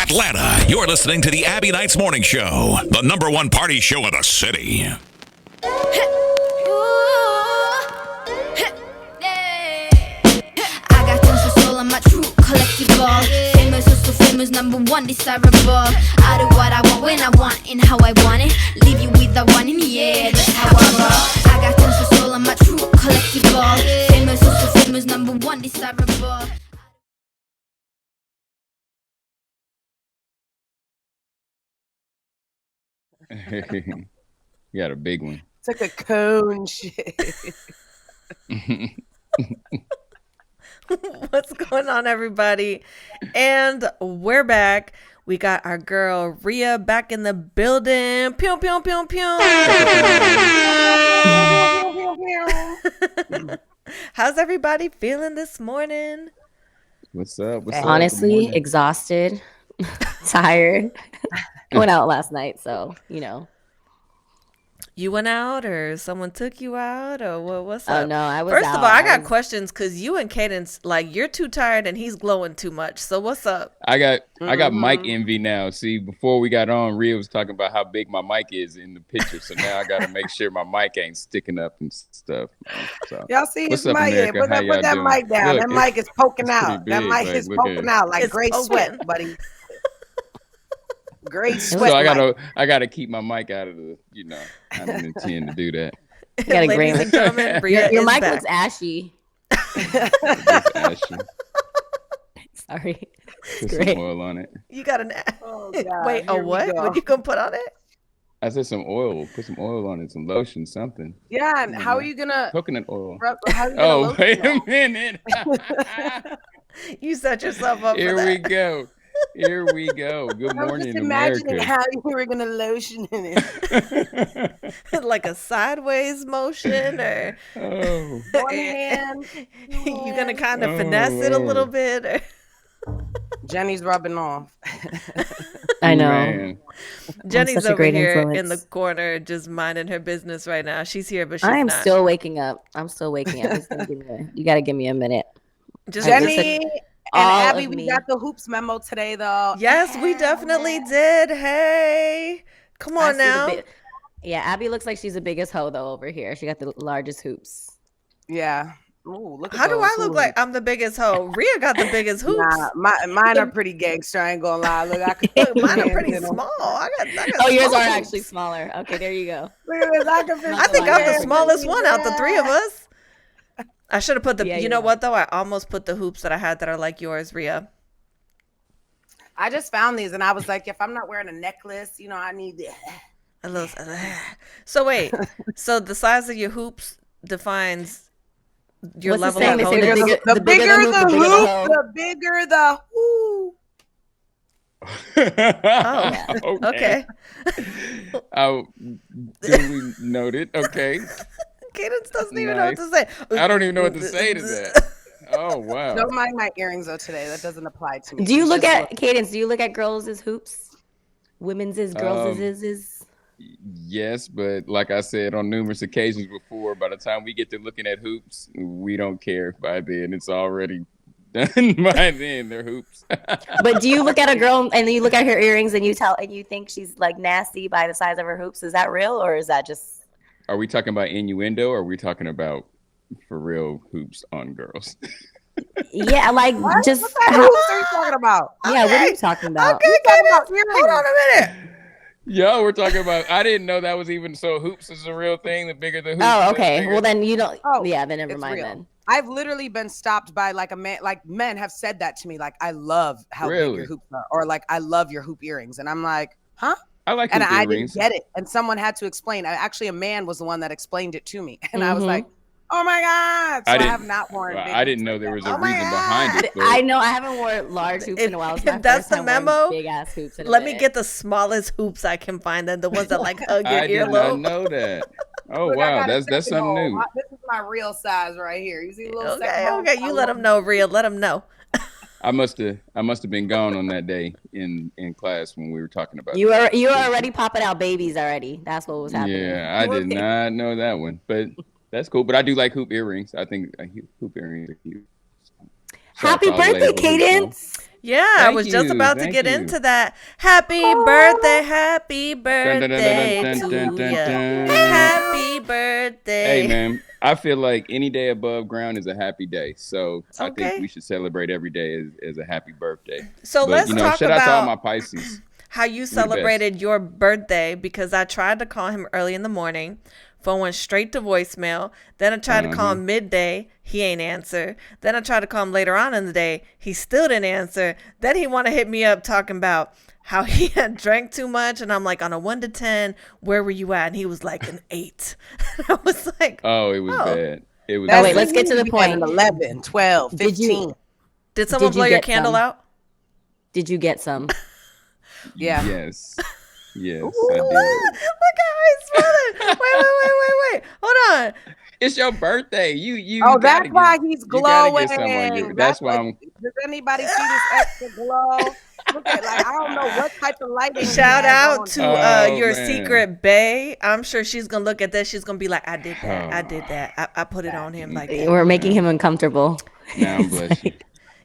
Atlanta, you're listening to the Abbie Knights Morning Show, the #1 party show of the city. I got tons of soul on my true collectible. Famous, so famous, #1 desirable. I do what I want when I want and how I want it. Leave you with the one in the air, that's how I roll. I got tons of soul on my true collectible. Famous, so famous, #1 desirable. You got a big one. It's like a cone shit. What's going on, everybody? And we're back. We got our girl Rhea back in the building. Pew, pew, pew, pew. How's everybody feeling this morning? What's up? What's up? Honestly, exhausted, tired. Went out last night, so you know. You went out, or someone took you out, or what's up? Oh no, I was. First out. of all, I got questions because you and Cadence, like, you're too tired and he's glowing too much. So what's up? I got mic envy now. See, before we got on, Rhea was talking about how big my mic is in the picture. So now I got to make sure my mic ain't sticking up and stuff. So, Y'all see his up, mic? America? Put that doing? mic down. Look, that mic is poking out. big. That mic is poking out like It's gray poking. sweat, buddy. Great So sweat. I gotta keep my mic out of the. I didn't intend to do that. You got a Ladies green. and gentlemen, Rhea Your is mic back. looks ashy. It's ashy. Sorry. Put Great. some oil on it. You got an Oh, God. wait, a Here we what? go. What you gonna put on it? I said some oil. Put some oil on it. Some lotion. Something. Yeah, and how are you gonna? Coconut oil. How are you gonna Oh, lotion wait a it? minute. You set yourself up Here for we that. go. Here we go. Good I was morning, just imagining America. how you were gonna lotion in it. Like a sideways motion, or Oh, One hand. you gonna kind of finesse it a little bit? Or... Jenny's rubbing off. I know. man. Jenny's such a over great here in influence. the corner, just minding her business right now. She's here, but she's I am not. still waking up. You got to give me a minute. Just Jenny and all Abbie, of we me. got the hoops memo today, though. Yes, we definitely did. Hey, come I on see the now. Yeah, Abby looks like she's the biggest hoe though over here. She got the largest hoops. Yeah. Ooh, look at How do I those look like I'm the biggest hoe? Rhea got the biggest hoops. Nah, mine are pretty gangster. I ain't gonna lie. Look, I can Look, mine are pretty small. I got Oh, yours small are hoops. actually smaller. Okay, there you go. Look at this. I can fit I think Mine I'm are the pretty smallest one out the three of us. I should have put the. Yeah, you you know are. what though? I almost put the hoops that I had that are like yours, Rhea. I just found these and I was like, if I'm not wearing a necklace, I need it. A little. So wait. So the size of your hoops defines your What's the level saying? of They say holiness. The bigger the hoop, the bigger the hoop, hoe. the bigger the whoo. Oh, okay. Oh, duly noted. Okay. Cadence doesn't even know what to say. I don't even know what to say to that. Oh, wow. Don't mind my earrings though today. That doesn't apply to me. Do you It's look just at Cadence? Do you look at girls as hoops? Women's as girls is. Yes, but like I said on numerous occasions before, by the time we get to looking at hoops, we don't care by then. It's already done by then. They're hoops. But do you look at a girl and you look at her earrings and you think she's like nasty by the size of her hoops? Is that real or is that just? Are we talking about innuendo or are we talking about for real hoops on girls? Yeah, like What? just. What kind of hoops are you talking about? Yeah, what are you talking about? Okay, Cadence. Hold on a minute. Yo, we're talking about. I didn't know that was even so. Hoops is a real thing. The bigger the hoops. Oh, the okay. bigger- Well, then you don't. Oh, Yeah, then never it's mind real. then. I've literally been stopped by like a man, like men have said that to me. Like, I love how big Really? your hoops are, or like, I love your hoop earrings. And I'm like, huh? I like And hoop I earrings. didn't get it. And someone had to explain. Actually, a man was the one that explained it to me. And I was Mhm. like, oh my God. So I I, didn't- have not worn Well, big I didn't hoops know there like was that. a reason behind it. But I know I haven't worn large hoops in a while. It's my If that's first the time wearing memo, big ass hoops. In a Let me minute. get the smallest hoops I can find, and the ones that like hug your I did not earlobe. know that. Oh Look, I wow, got a that's second something hole. new. This is my real size right here. You see a little Okay, second hole? okay, you let them know, Rhea. Let them know. I must have been gone on that day in class when we were talking about You that. were already popping out babies already. That's what was happening. Yeah, I did not know that one, but that's cool. But I do like hoop earrings. I think hoop earrings are cute. Shout out Happy to all the birthday, ladies with hoops on. Cadence! Yeah, I was just about to get into that. Happy birthday Dun, dun, dun, to dun, dun, you. dun. Happy birthday. Hey, man, I feel like any day above ground is a happy day. So I Okay. think we should celebrate every day as a happy birthday. So let's talk shout out to all my about Pisces. how you best. celebrated your birthday, because I tried to call him early in the morning. Phone went straight to voicemail. Then I tried to call him midday. He ain't answer. Then I tried to call him later on in the day. He still didn't answer. Then he want to hit me up talking about how he had drank too much. And I'm like, on a 1 to 10, where were you at? And he was like an 8. I was like, Oh, it was bad. It was. Oh, wait, bad. let's get to the point. 11, 12, 15. did someone Did you blow your get candle some? out? Did you get some? Yeah. Yes. Yes, I Look did. how he's smiling. Wait. Hold on. It's your birthday. You Oh, gotta that's why get- he's you gotta get glowing. some on you. That's why I'm. Does anybody see this extra glow? Look at, like, I don't know what type of lighting. Shout out to Oh, your man. secret bae. I'm sure she's gonna look at this. She's gonna be like, I did that. I put it on him like that. We're making him uncomfortable. Now I'm blushing.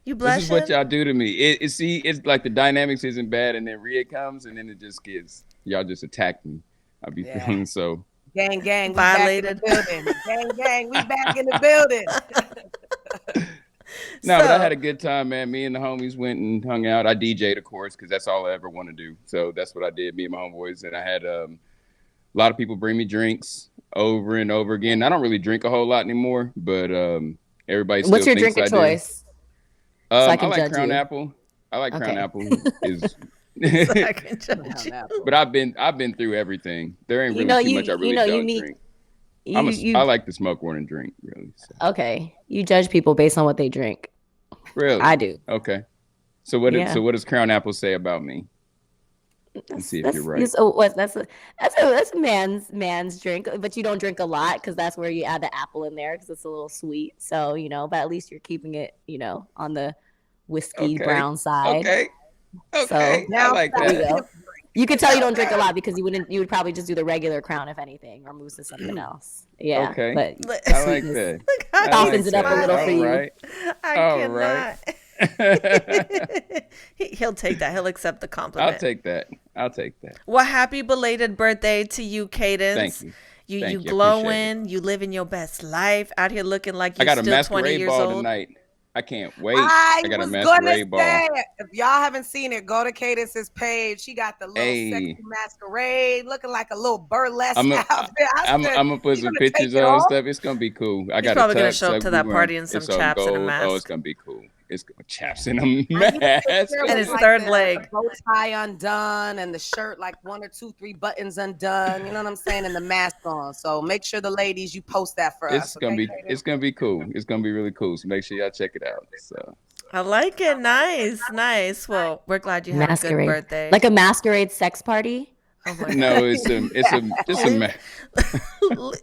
You This blushing? is what y'all do to me. It's like the dynamics isn't bad, and then Rhea comes, and then it just gets y'all just attack me. I be feeling so. Gang, we Violated. back in the building. Gang, we back in the building. No, but I So- had a good time, man. Me and the homies went and hung out. I DJ'd, of course, because that's all I ever want to do. So that's what I did, me and my homeboys. And I had a lot of people bring me drinks over and over again. I don't really drink a whole lot anymore, but everybody still What's your thinks drink of I do. choice? I I can like judge Crown you. Apple. I like Crown Okay. Apple. Is I can judge you. But I've been through everything. There ain't You really know, too you- much I you really know, you don't need- drink. You, I like to smoke more than drink, really. So. okay. You judge people based on what they drink. Really? I do. Okay. So what Yeah. does Crown Apple say about me? Let's see if you're right. That's a man's drink, but you don't drink a lot because that's where you add the apple in there because it's a little sweet. So but at least you're keeping it, on the whiskey Okay. brown side. Okay. Okay. now I like There you that. go. You could tell you don't drink a lot because you would probably just do the regular Crown if anything, or move to something else. Yeah. Okay. But I like sweetness. that. Look how I Softens he's it up a little All for you. right. I All cannot. right. He'll take that. He'll accept the compliment. I'll take that. Well, happy belated birthday to you, Cadence. Thank you. You Thank you. I appreciate glowing. You living your best life out here looking like I you're got a still 20 masquerade years ball old. tonight. I can't wait. I got a was gonna masquerade ball. say, if y'all haven't seen it, go to Cadence's page. She got the little Hey. sexy masquerade, looking like a little burlesque I'm outfit. I'm gonna put "You some gonna take pictures it on and off?" stuff. It's gonna be cool. I got probably a gonna tux, show up so to that we party going- in some it's on chaps and a gold. mask. Oh, it's gonna be cool. It's chaps and a mask. And his Like third the leg. bow tie undone, and the shirt like 1 or 2, 3 buttons undone. You know what I'm saying? And the mask on. So make sure the ladies you post that for us. It's gonna be cool. It's gonna be really cool. So make sure y'all check it out. So I like it. Nice. Well, we're glad you had a good birthday. Like a masquerade sex party. Oh my no, it's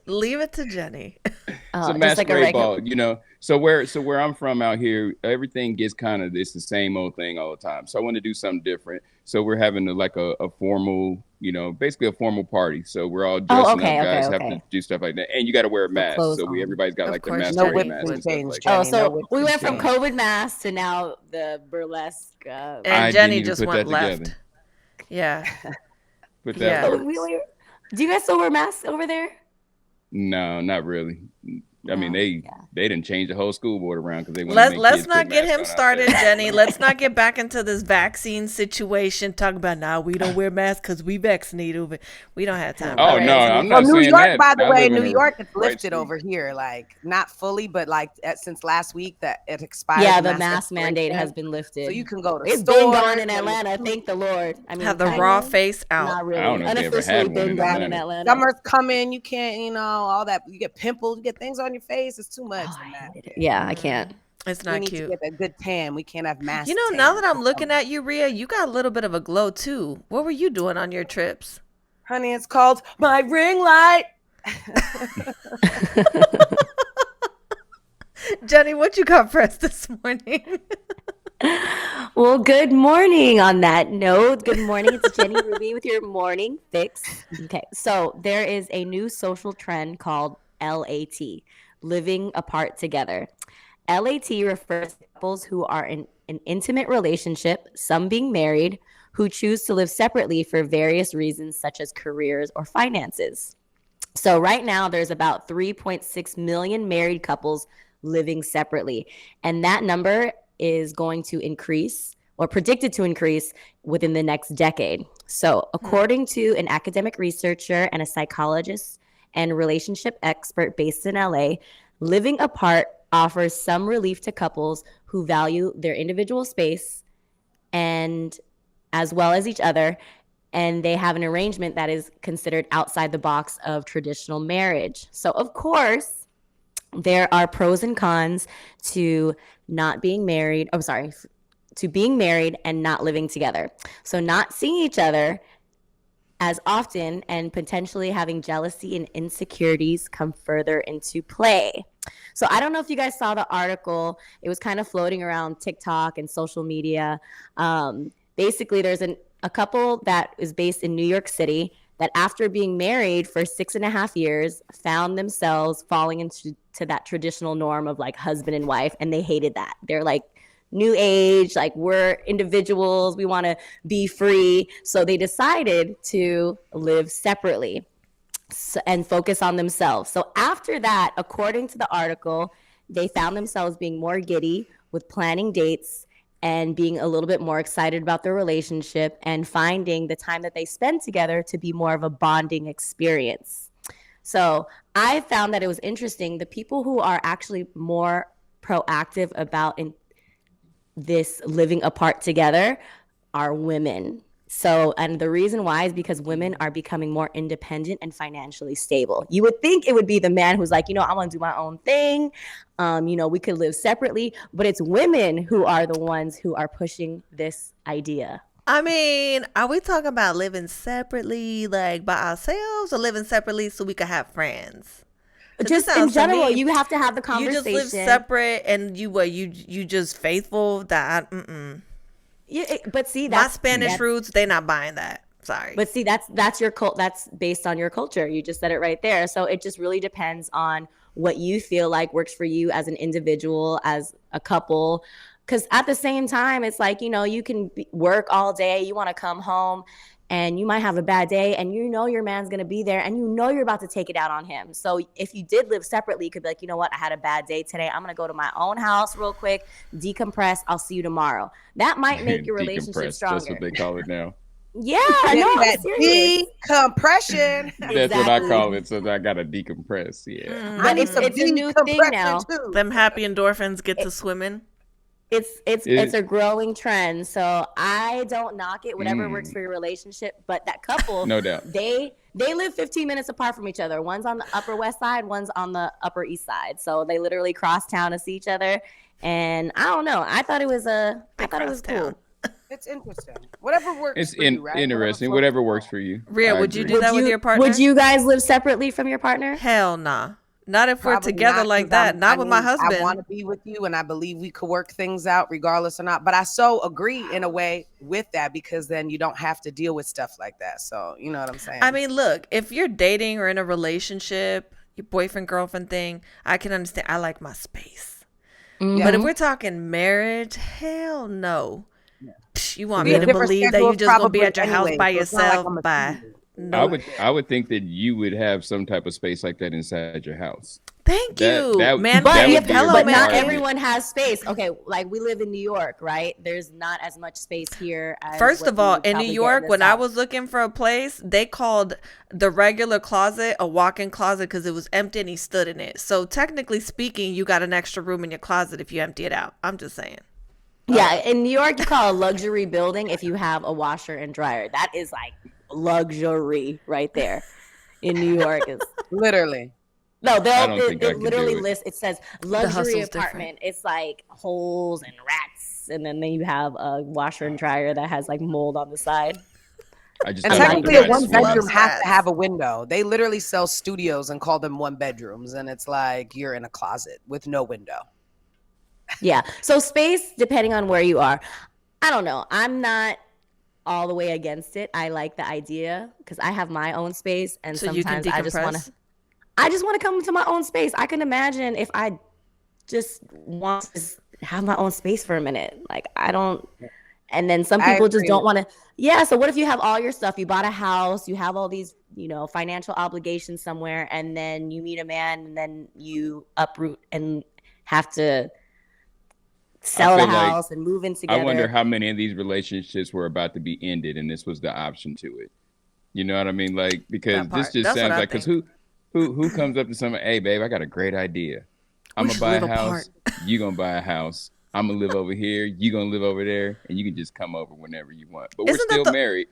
Leave it to Jenny. It's Oh, a just like a masquerade regular. ball, So where I'm from out here, everything gets it's the same old thing all the time. So I want to do something different. So we're having a formal, basically a formal party. So we're all dressing up, guys have to do stuff like that, and you got to wear a mask. clothes So on. everybody's got Of like the course, no masquerade whip mask and stuff change, like Jenny. Oh, that. so no, we went from yeah. COVID masks to now the burlesque. And I Jenny didn't even just put went that left. together. Yeah. But Yeah. that Oh, works. do you guys still wear masks over there? No, not really. I mean, they didn't change the whole school board around because they want Let's not get him started, Jenny. Let's not get back into this vaccine situation. Talking about now we don't wear masks because we vaccinated. We don't have time. Oh Okay. no, I'm Well, not New saying York, that. by the I way, live in New a York is bright lifted street. over here, like not fully, but like since last week that it expired. Yeah, the mask mandate expiration. has been lifted. So you can go to It's stores been gone in and- Atlanta. Thank the Lord. I mean, Have the kind raw of, face out. Not really. I don't know if they ever Unofficially had one been in gone in Atlanta. Atlanta. Summer's coming, you can't, all that. You get pimples, you get things on your face. It's too much. Oh, than I that. hated it. Yeah, I can't. It's We not need to cute. get a good tan. We can't have masks. Now that I'm looking at you, Rhea, you got a little bit of a glow too. What were you doing on your trips? Honey, it's called my ring light. Jenny, what you got for us this morning? Well, good morning on that note. Good morning. It's Jenny Ruby with your morning fix. Okay, so there is a new social trend called LAT, living apart together. LAT refers to couples who are in an intimate relationship, some being married, who choose to live separately for various reasons such as careers or finances. So right now there's about 3.6 million married couples living separately, and that number is going to increase or predicted to increase within the next decade. So according to an academic researcher and a psychologist and relationship expert based in LA, living apart offers some relief to couples who value their individual space and as well as each other, and they have an arrangement that is considered outside the box of traditional marriage. So of course, there are pros and cons to not being married. Oh, sorry, to being married and not living together. So not seeing each other as often and potentially having jealousy and insecurities come further into play. So I don't know if you guys saw the article. It was kind of floating around TikTok and social media. Basically, there's a couple that is based in New York City that after being married for 6.5 years found themselves falling into that traditional norm of like husband and wife, and they hated that. They're like, new age, like we're individuals, we want to be free. So they decided to live separately and focus on themselves. So after that, according to the article, they found themselves being more giddy with planning dates and being a little bit more excited about their relationship and finding the time that they spend together to be more of a bonding experience. So I found that it was interesting. The people who are actually more proactive about this living apart together are women. So, and the reason why is because women are becoming more independent and financially stable. You would think it would be the man who's like, I want to do my own thing. We could live separately, but it's women who are the ones who are pushing this idea. I mean, are we talking about living separately, like by ourselves, or living separately so we could have friends? Just in general, you have to have the conversation. You just live separate, and you just faithful. That Yeah, but see, my Spanish roots, they not buying that. Sorry, but see, that's your cult. That's based on your culture. You just said it right there. So it just really depends on what you feel like works for you as an individual, as a couple. Because at the same time, it's like you can work all day. You want to come home. And you might have a bad day and your man's going to be there and you're about to take it out on him. So if you did live separately, you could be like, you know what? I had a bad day today. I'm going to go to my own house real quick, decompress. I'll see you tomorrow. That might make your relationship stronger. That's what they call it now. Yeah, no, decompression. That's what I call it. So I got to decompress. Yeah. But it's a new thing now. Too. Them happy endorphins get to swimming. It's a growing trend. So I don't knock it, whatever works for your relationship. But that couple, no doubt, they live 15 minutes apart from each other. One's on the Upper West Side, one's on the Upper East Side. So they literally cross town to see each other. And I don't know. I thought it was cool. It's interesting. Whatever works. It's for you, right? Interesting. Whatever works for you. Rhea, would you do that with your partner? Would you guys live separately from your partner? Hell nah. Not if we're together like that. Not with my husband. I want to be with you, and I believe we could work things out regardless or not. But I so agree in a way with that, because then you don't have to deal with stuff like that. So you know what I'm saying? I mean, look, if you're dating or in a relationship, your boyfriend, girlfriend thing, I can understand. I like my space. Mm-hmm. But if we're talking marriage, hell no. Yeah. You want me to believe that you just going to be at your house by yourself? Bye. No. I would think that you would have some type of space like that inside your house. Thank you, man. But not everyone has space. Okay, like we live in New York, right? There's not as much space here. First of all, in New York, when I was looking for a place, they called the regular closet a walk-in closet because it was empty and he stood in it. So technically speaking, you got an extra room in your closet if you empty it out. I'm just saying. Yeah, in New York, you call a luxury building if you have a washer and dryer. That is like luxury right there in New York. Is literally. No, it literally lists. It says luxury apartment. Different. It's like holes and rats, and then you have a washer and dryer that has like mold on the side. And technically, a one bedroom has to have a window. They literally sell studios and call them one bedrooms, and it's like you're in a closet with no window. Yeah. So space, depending on where you are. I don't know. I'm not all the way against it. I like the idea because I have my own space, and so sometimes I just want to come to my own space. I can imagine if I just want to have my own space for a minute. Like, I don't. And then some I people just agree. don't want to. Yeah. So what if you have all your stuff? You bought a house. You have all these, financial obligations somewhere, and then you meet a man, and then you uproot and have to sell the feel like- house and move in together. I wonder how many of these relationships were about to be ended, and this was the option to it. You know what I mean? Like, because That part. this just That's what sounds I like, because think. who comes up to someone, hey, babe, I got a great idea. I'm We gonna should buy live a house. apart. You gonna buy a house. I'm gonna live over here. You gonna live over there, and you can just come over whenever you want. But we're Isn't that still the- married,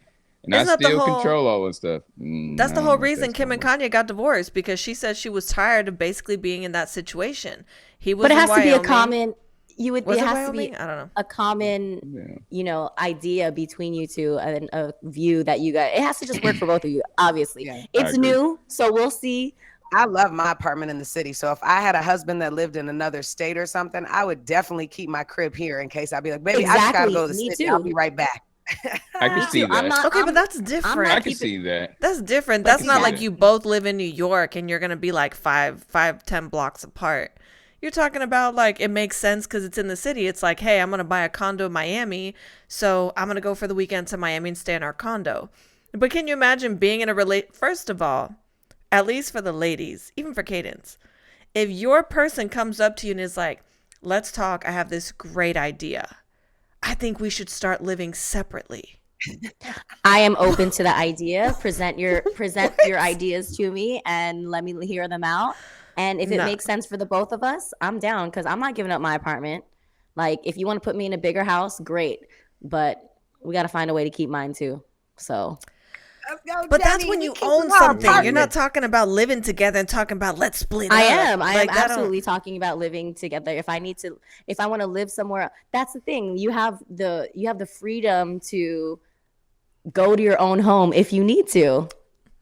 and I isn't that the still whole- control all this stuff. That's I the don't whole know if reason that's Kim gonna and work. Kanye got divorced, because she said she was tired of basically being in that situation. He was but it in has to be a Wyoming. common. Was It it has to be Wyoming? I don't know. a common, Yeah. idea between you two, and a view that you got. It has to just work for both of you. Obviously, Yeah. it's agree. new, so we'll see. I love my apartment in the city. So if I had a husband that lived in another state or something, I would definitely keep my crib here in case I'd be like, baby, I just gotta Exactly. go to the Me city. too. I'll be right back. I can see Too. that. I'm not. Okay, I'm- but that's different. I not can keeping- see that. That's different. That's can not see like that. you both live in New York and you're gonna be like 10 blocks apart. You're talking about like it makes sense because it's in the city. It's like, hey, I'm gonna buy a condo in Miami, so I'm gonna go for the weekend to Miami and stay in our condo. But can you imagine being in a First of all, at least for the ladies, even for Cadence, if your person comes up to you and is like, let's talk, I have this great idea. I think we should start living separately. I am open to the idea. Present your ideas to me and let me hear them out. And if it No. makes sense for the both of us, I'm down, because I'm not giving up my apartment. Like, if you want to put me in a bigger house, great. But we got to find a way to keep mine too. So But that's when you own something. You're not talking about living together and talking about let's split up. I am Like, that don't- absolutely talking about living together. If I want to live somewhere, that's the thing. You have the freedom to go to your own home if you need to.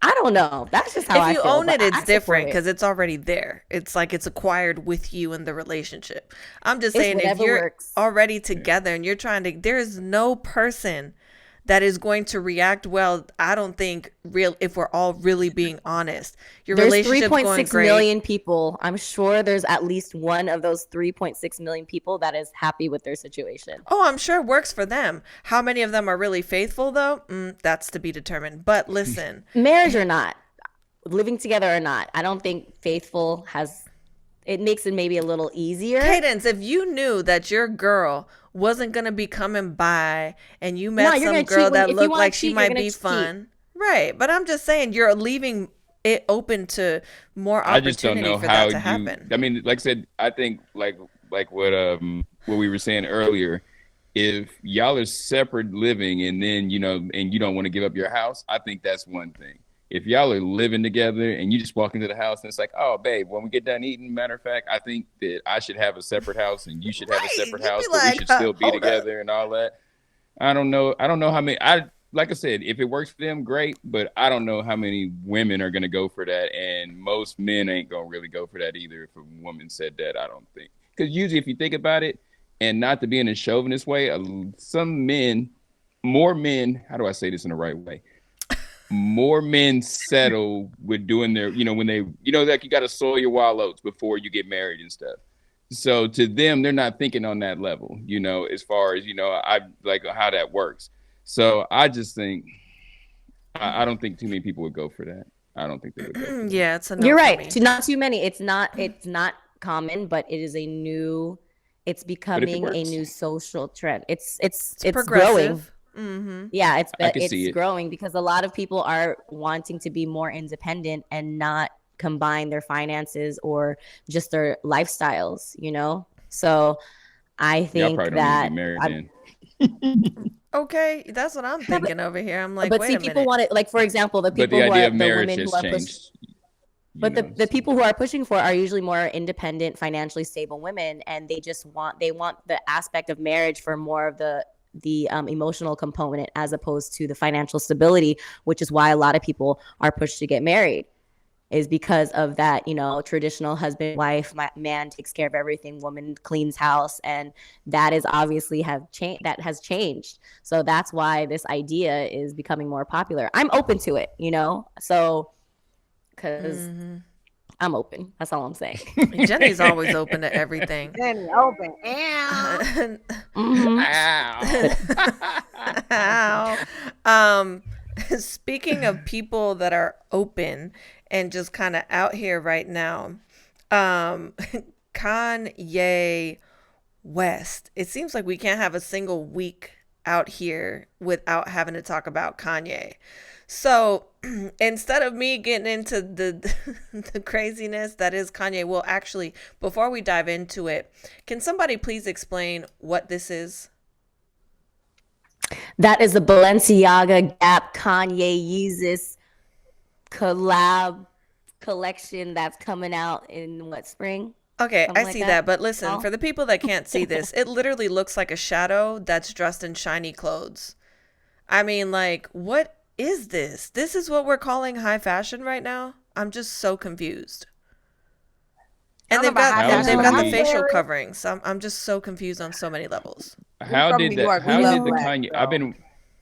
I don't know. That's just how I If you feel, own but it, I it's support different it. because it's already there. It's like it's acquired with you in the relationship. I'm just It's saying, if whatever you're works. already together and you're trying to, there is no person that is going to react well. I don't think if we're all really being honest, your There's relationship's going 3.6 great. million people. I'm sure there's at least one of those 3.6 million people that is happy with their situation. Oh, I'm sure it works for them. How many of them are really faithful though? That's to be determined. But listen, Marriage or not, living together or not, I don't think faithful it makes it maybe a little easier. Cadence, if you knew that your girl wasn't going to be coming by and you met you're some gonna girl cheat that if you looked wanna like she cheat, you're might gonna be cheat. fun. Right. But I'm just saying you're leaving it open to more I just don't opportunity know for how that to happen. I mean, like I said, I think like what we were saying earlier, if y'all are separate living and then and you don't want to give up your house, I think that's one thing. If y'all are living together and you just walk into the house and it's like, oh, babe, when we get done eating, matter of fact, I think that I should have a separate house and you should have a separate You'd be house, but like, we should still be hold up. together and all that. I don't know how many. Like I said, if it works for them, great. But I don't know how many women are going to go for that, and most men ain't going to really go for that either. If a woman said that, I don't think. Because usually, if you think about it, and not to be in a chauvinist way, more men. How do I say this in the right way? More men settle with doing their, when they, like you got to sow your wild oats before you get married and stuff. So to them, they're not thinking on that level, as far as, I like how that works. So I just think, I don't think too many people would go for that. I don't think they would go for that. Yeah, it's a no You're for right. me. Not too many. It's not common, but it is it's becoming a works. new social trend. It's growing. Progressive. Mm-hmm. Yeah, I can see it's it. growing because a lot of people are wanting to be more independent and not combine their finances or just their lifestyles, So I Y'all think probably don't that need to be married then. Okay, that's what I'm thinking over here. I'm like, but wait see, a people minute. want it, like, for example, the But people the who idea are of the marriage women has who are pushing. changed. But the people who are pushing for are usually more independent, financially stable women, and they want the aspect of marriage for more of the emotional component as opposed to the financial stability, which is why a lot of people are pushed to get married, is because of that, traditional husband, wife, man takes care of everything, woman cleans house, and that is obviously that has changed. So that's why this idea is becoming more popular. I'm open to it, so because I'm open. That's all I'm saying. Jenny's always open to everything. Jenny, open. Ow. Ow. Ow. Speaking of people that are open and just kind of out here right now, Kanye West. It seems like we can't have a single week out here without having to talk about Kanye. So instead of me getting into the craziness that is Kanye, well, actually, before we dive into it, can somebody please explain what this is? That is the Balenciaga Gap Kanye Yeezus collab collection that's coming out in what, spring? Okay, Something I like see that? that. But listen, Oh. for the people that can't see this, it literally looks like a shadow that's dressed in shiny clothes. I mean, like, what is this? This is what we're calling high fashion right now? I'm just so confused. And I they've don't know got about they've high got the fashion. facial covering. So I'm just so confused on so many levels. How from did New the York. We how love did the black, Kanye? so.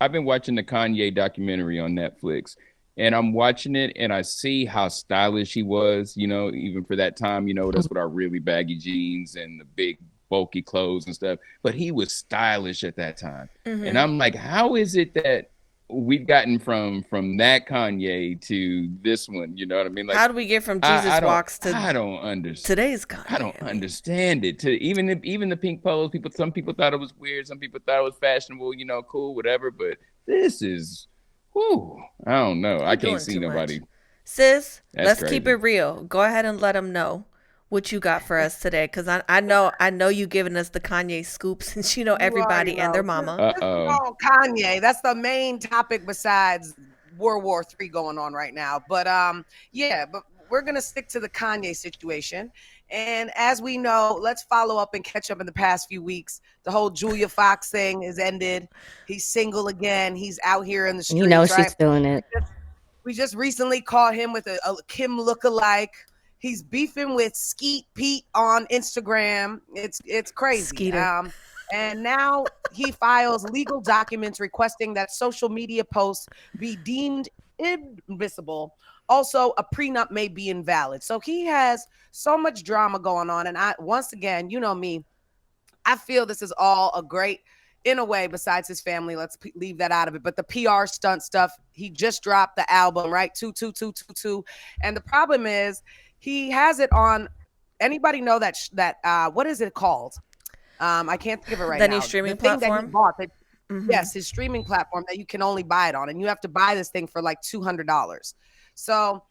I've been watching the Kanye documentary on Netflix, and I'm watching it, and I see how stylish he was. You know, even for that time, you know, that's with our really baggy jeans and the big bulky clothes and stuff. But he was stylish at that time, and I'm like, how is it that we've gotten from that Kanye to this one? You know what I mean? Like, How do we get from Jesus I don't, Walks to I don't understand. today's Kanye? I don't understand it. To even the pink pose, some people thought it was weird, some people thought it was fashionable, you know, cool, whatever. But this is, whoo, I don't know. I doing can't see too much. nobody. Sis, That's let's keep crazy. it real. Go ahead and let them know what you got for us today, because I know you giving us the Kanye scoop since you know everybody and their mama. This is on Kanye. That's the main topic besides World War III going on right now. But yeah, but we're gonna stick to the Kanye situation. And as we know, let's follow up and catch up in the past few weeks. The whole Julia Fox thing is ended. He's single again. He's out here in the streets. You know she's right? feeling it. We just recently caught him with a Kim lookalike. He's beefing with Skeet Pete on Instagram. It's crazy. Skeeter. And now he files legal documents requesting that social media posts be deemed inadmissible. Also, a prenup may be invalid. So he has so much drama going on. And once again, you know me, I feel this is all a great, in a way, besides his family, let's leave that out of it. But the PR stunt stuff, he just dropped the album, right? 22222. And the problem is he has it on, anybody know that what is it called? I can't think of it right The now. new streaming the thing platform? that he bought, yes, his streaming platform that you can only buy it on. And you have to buy this thing for like $200. So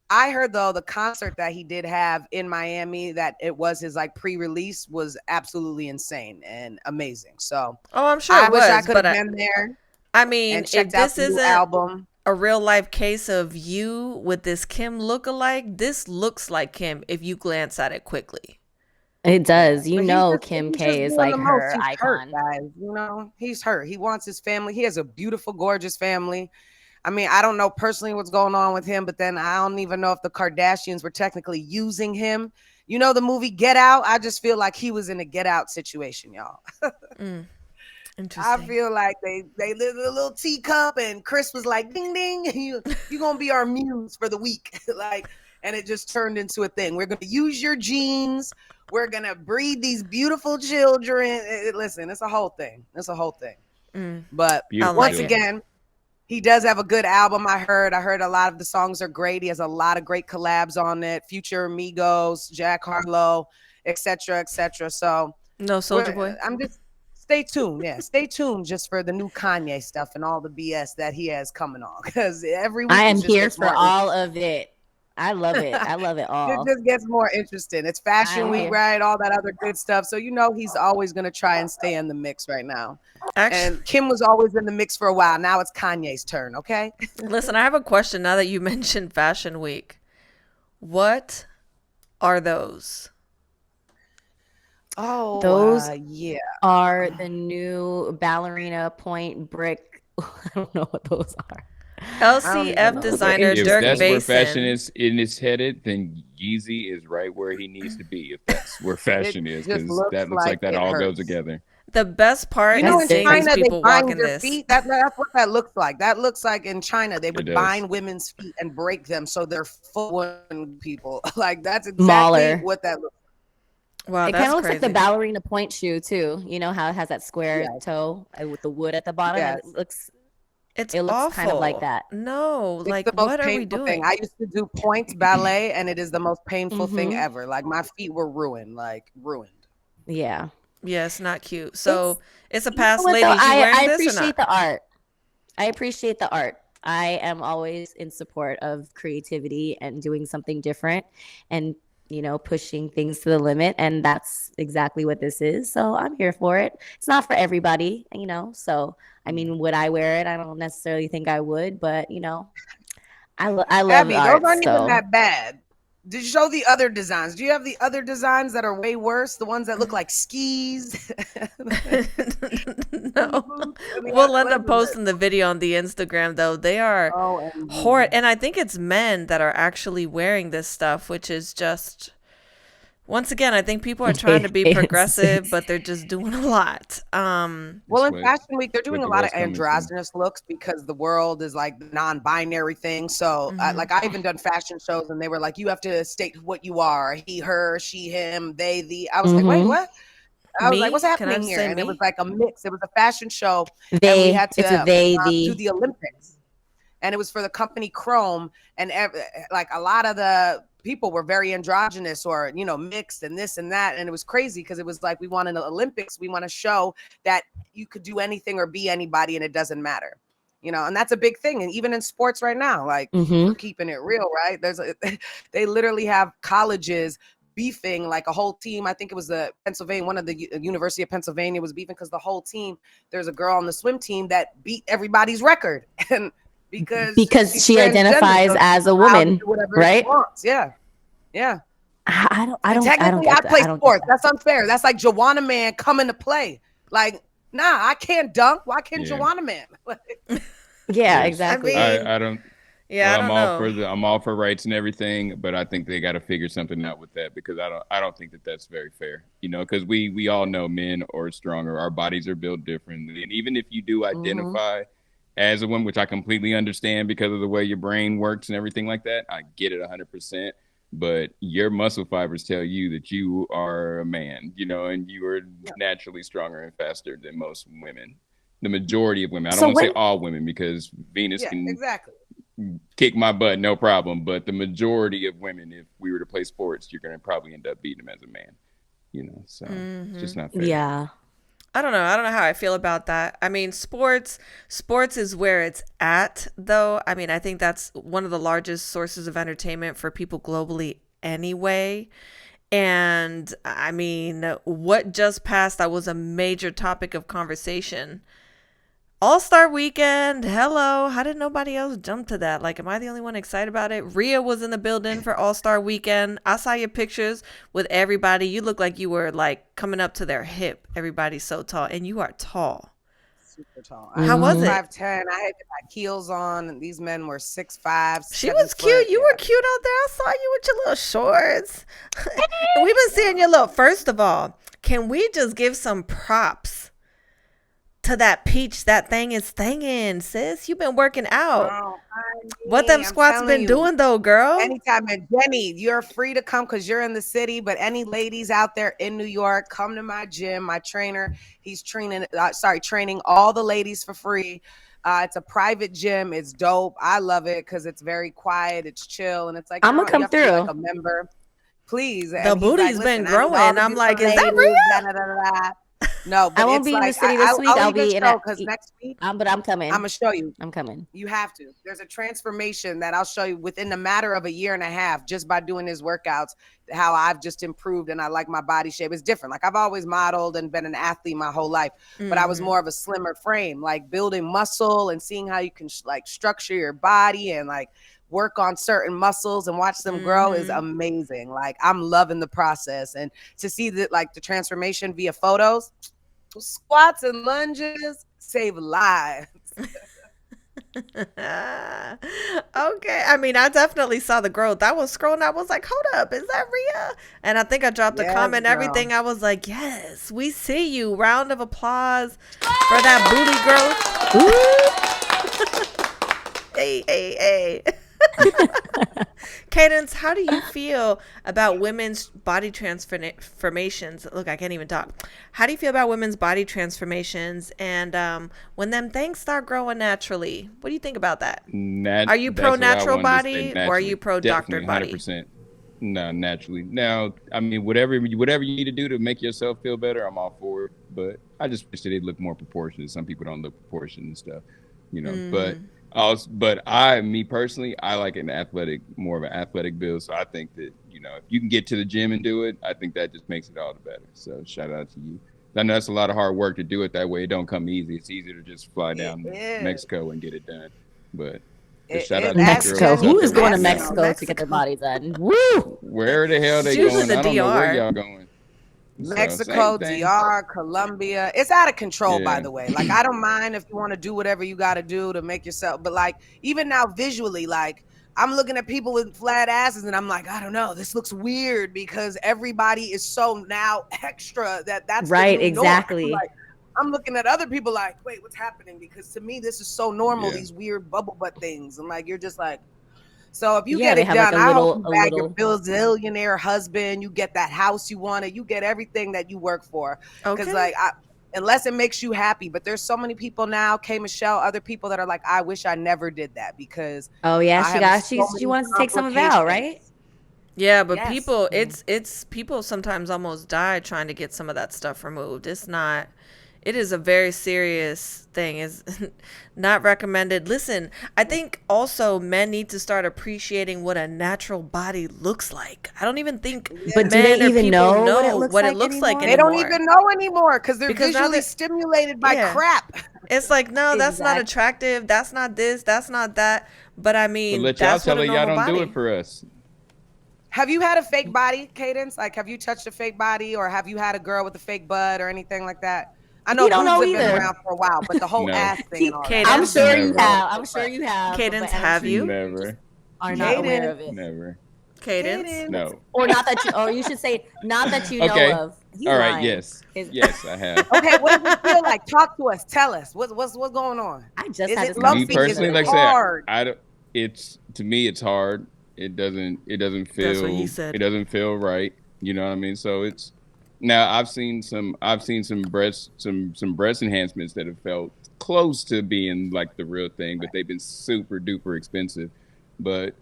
I heard, though, the concert that he did have in Miami, that it was his like pre-release, was absolutely insane and amazing. So I'm sure I it wish was, I could but have been there I mean, and if checked out this the new isn't album. a real life case of you with this Kim lookalike, this looks like Kim if you glance at it quickly. It does. You But know, he's just- Kim he's K just is doing like the most. her He's hurt, icon. guys. You know, he's hurt. He wants his family. He has a beautiful, gorgeous family. I mean, I don't know personally what's going on with him, but then I don't even know if the Kardashians were technically using him. You know, the movie Get Out? I just feel like he was in a Get Out situation, y'all. Interesting. I feel like they lived in a little teacup and Chris was like, ding, ding, you going to be our muse for the week. Like, and it just turned into a thing. We're going to use your genes. We're going to breed these beautiful children. Listen, it's a whole thing. It's a whole thing. But Beautiful once children. again, he does have a good album. I heard a lot of the songs are great. He has a lot of great collabs on it. Future Migos, Jack Harlow, etc., etc. So No Soulja Boy. I'm just stay tuned. Yeah, stay tuned just for the new Kanye stuff and all the BS that he has coming on. Because every week I am it just here gets for more all of it. I love it. I love it all. It just gets more interesting. It's Fashion I'm Week, here. right? All that other good stuff. So you know he's always gonna try and stay in the mix right now. Actually, And Kim was always in the mix for a while. Now it's Kanye's turn. Okay. listen, I have a question now that you mentioned Fashion Week. What are those? Oh, Those yeah. are the new ballerina point brick. I don't know what those are. LCF designer If Dirk that's where fashion Basin. is headed, then Yeezy is right where he needs to be. If that's where fashion is, just because looks that looks like that it all goes hurts. together. The best part You know, is in seeing these China, they people bind walking your this. feet. That's what that looks like. That looks like in China, they would does. bind women's feet and break them so they're full people. Like, that's exactly Mauler. what that looks Wow, It that's kind of looks crazy. like the ballerina point shoe too. You know how it has that square Yes. toe with the wood at the bottom. Yes. And it It's looks awful. kind of like that. No, It's like the most what are we painful doing? thing. I used to do points ballet, and it is the most painful thing Mhm. ever. Like, my feet were ruined, Yeah. Yeah, it's not cute. So it's a You know pass, what, though? ladies. You wearing I this or appreciate not? the art. I appreciate the art. I am always in support of creativity and doing something different and, pushing things to the limit. And that's exactly what this is. So I'm here for it. It's not for everybody, So, I mean, would I wear it? I don't necessarily think I would, but, I love Abbie, those art. aren't even So that bad. Did you show the other designs? Do you have the other designs that are way worse? The ones that look like skis? No. We'll end up posting the video on the Instagram, though. They are horrid. And I think it's men that are actually wearing this stuff, which is just, once again, I think people are trying to be progressive, but they're just doing a lot. Well, in Fashion Week, they're doing a the lot of West coming from. androgynous looks because the world is like non-binary thing. So, I even done fashion shows, and they were like, "You have to state what you are: he, her, she, him, they, the." I was like, "Wait, what?" I was like, "What's happening here?" And it was like a mix. It was a fashion show, and we had to it's a they, do the Olympics, and it was for the company Chrome, and like a lot of the people were very androgynous or mixed and this and that, and it was crazy because it was like, we want an Olympics, we want to show that you could do anything or be anybody and it doesn't matter, and that's a big thing. And even in sports right now, like, we're keeping it real, right? They literally have colleges beefing, like a whole team. I think it was one of the University of Pennsylvania was beefing because the whole team, there's a girl on the swim team that beat everybody's record, and because she identifies as a woman, right? Yeah. I don't Technically, I play sports. That's unfair. That's like Joanna Man coming to play. Like, nah, I can't dunk. Why can't Joanna Man? Yeah, exactly. I don't. Yeah, well, I don't know. I'm all for rights and everything, but I think they got to figure something out with that, because I don't think that that's very fair. Because we all know men are stronger. Our bodies are built differently, and even if you do identify as a woman, which I completely understand because of the way your brain works and everything like that, I get it 100%. But your muscle fibers tell you that you are a man, and you are naturally stronger and faster than most women. The majority of women. I don't want to say all women, because Venus can kick my butt, no problem. But the majority of women, if we were to play sports, you're going to probably end up beating them as a man. So it's just not fair. Yeah. I don't know how I feel about that. I mean, sports is where it's at, though. I mean, I think that's one of the largest sources of entertainment for people globally anyway. And I mean, what just passed, that was a major topic of conversation. AllStar Weekend, hello. How did nobody else jump to that? Like, am I the only one excited about it? Rhea was in the building for AllStar Weekend. I saw your pictures with everybody. You look like you were like coming up to their hip. Everybody's so tall, and you are tall. Super tall. How was it? 5'10". I had my heels on, and these men were 6'5". She was cute. You were cute out there. I saw you with your little shorts. We've been seeing your little. First of all, can we just give some props to that peach? That thing is thinging, sis. You've been working out. Oh, what them squats been doing, though, girl? Anytime. And Jenny, you're free to come because you're in the city. But any ladies out there in New York, come to my gym. My trainer, he's training all the ladies for free. It's a private gym. It's dope. I love it because it's very quiet. It's chill, and it's like, I'm gonna come through. Like a member, please. The booty's been growing. I'm like, is that real? No, but I won't be in the city this week. I'll be in because next week. But I'm coming. I'm gonna show you. I'm coming. You have to. There's a transformation that I'll show you within the matter of a year and a half, just by doing his workouts. How I've just improved, and I like my body shape. It's different. Like, I've always modeled and been an athlete my whole life, but I was more of a slimmer frame. Like, building muscle and seeing how you can like structure your body and like work on certain muscles and watch them grow is amazing. Like, I'm loving the process, and to see that, like, the transformation via photos, squats and lunges save lives. Okay. I mean, I definitely saw the growth. I was scrolling. I was like, hold up. Is that Rhea? And I think I dropped a Yes, comment, girl. everything. I was like, yes, we see you. Round of applause for that booty growth. Hey, hey, hey. Cadence, how do you feel about women's body transformations? Look, I can't even talk. How do you feel about women's body transformations and when them things start growing naturally? What do you think about that? Are you pro natural body or are you pro doctored body? 100%. No, naturally. Now, I mean, whatever you need to do to make yourself feel better, I'm all for it. But I just wish that they look more proportionate. Some people don't look proportionate and stuff, But me personally, I like more of an athletic build. So I think that, if you can get to the gym and do it, I think that just makes it all the better. So shout out to you. I know that's a lot of hard work to do it that way. It don't come easy. It's easier to just fly down to Mexico and get it done. But shout out to Mexico. Who is going to Mexico Mexico to get their bodies done? Woo! Where the hell they Usually going? the I don't know where DR. y'all going. Mexico, So, DR, Colombia. It's out of control, by the way. Like, I don't mind if you want to do whatever you got to do to make yourself. But, like, even now visually, like, I'm looking at people with flat asses and I'm like, I don't know. This looks weird because everybody is so now extra that's right. the new norm. Exactly. Like, I'm looking at other people like, wait, what's happening? Because to me, this is so normal, these weird bubble butt things. And, like, you're just like, so if you get it done, I hope you bag your billionaire husband, you get that house you wanted, you get everything that you work for. Because unless it makes you happy, but there's so many people now, K. Michelle, other people that are like, I wish I never did that because she wants to take some of it out, right? Yeah, but people, it's people sometimes almost die trying to get some of that stuff removed. It is a very serious thing. It's not recommended. Listen, I think also men need to start appreciating what a natural body looks like. I don't even think but do they even know what it looks like anymore. They don't even know anymore because they're visually stimulated by crap. It's like, no, that's not attractive. That's not this. That's not that. But I mean, let y'all that's tell what a her y'all normal don't body. do it for us. Have you had a fake body, Cadence? Like, have you touched a fake body or have you had a girl with a fake butt or anything like that? I know boobs have been around for a while, but the whole ass thing and all that. I'm sure you have. I'm sure you have. Cadence, have you? Never. Are not aware of it. Never. Cadence? No. Or not that you, or you should say not that you know of. He's all right. lying. Yes, I have. Okay, what does it feel like? Talk to us. Tell us. What's going on? I just Is had it this lumpy? Me personally, Is it like hard? I said, to me it's hard. It doesn't feel. That's what he said. It doesn't feel right. You know what I mean? So it's. Now I've seen some breast enhancements that have felt close to being like the real thing, but they've been super duper expensive. But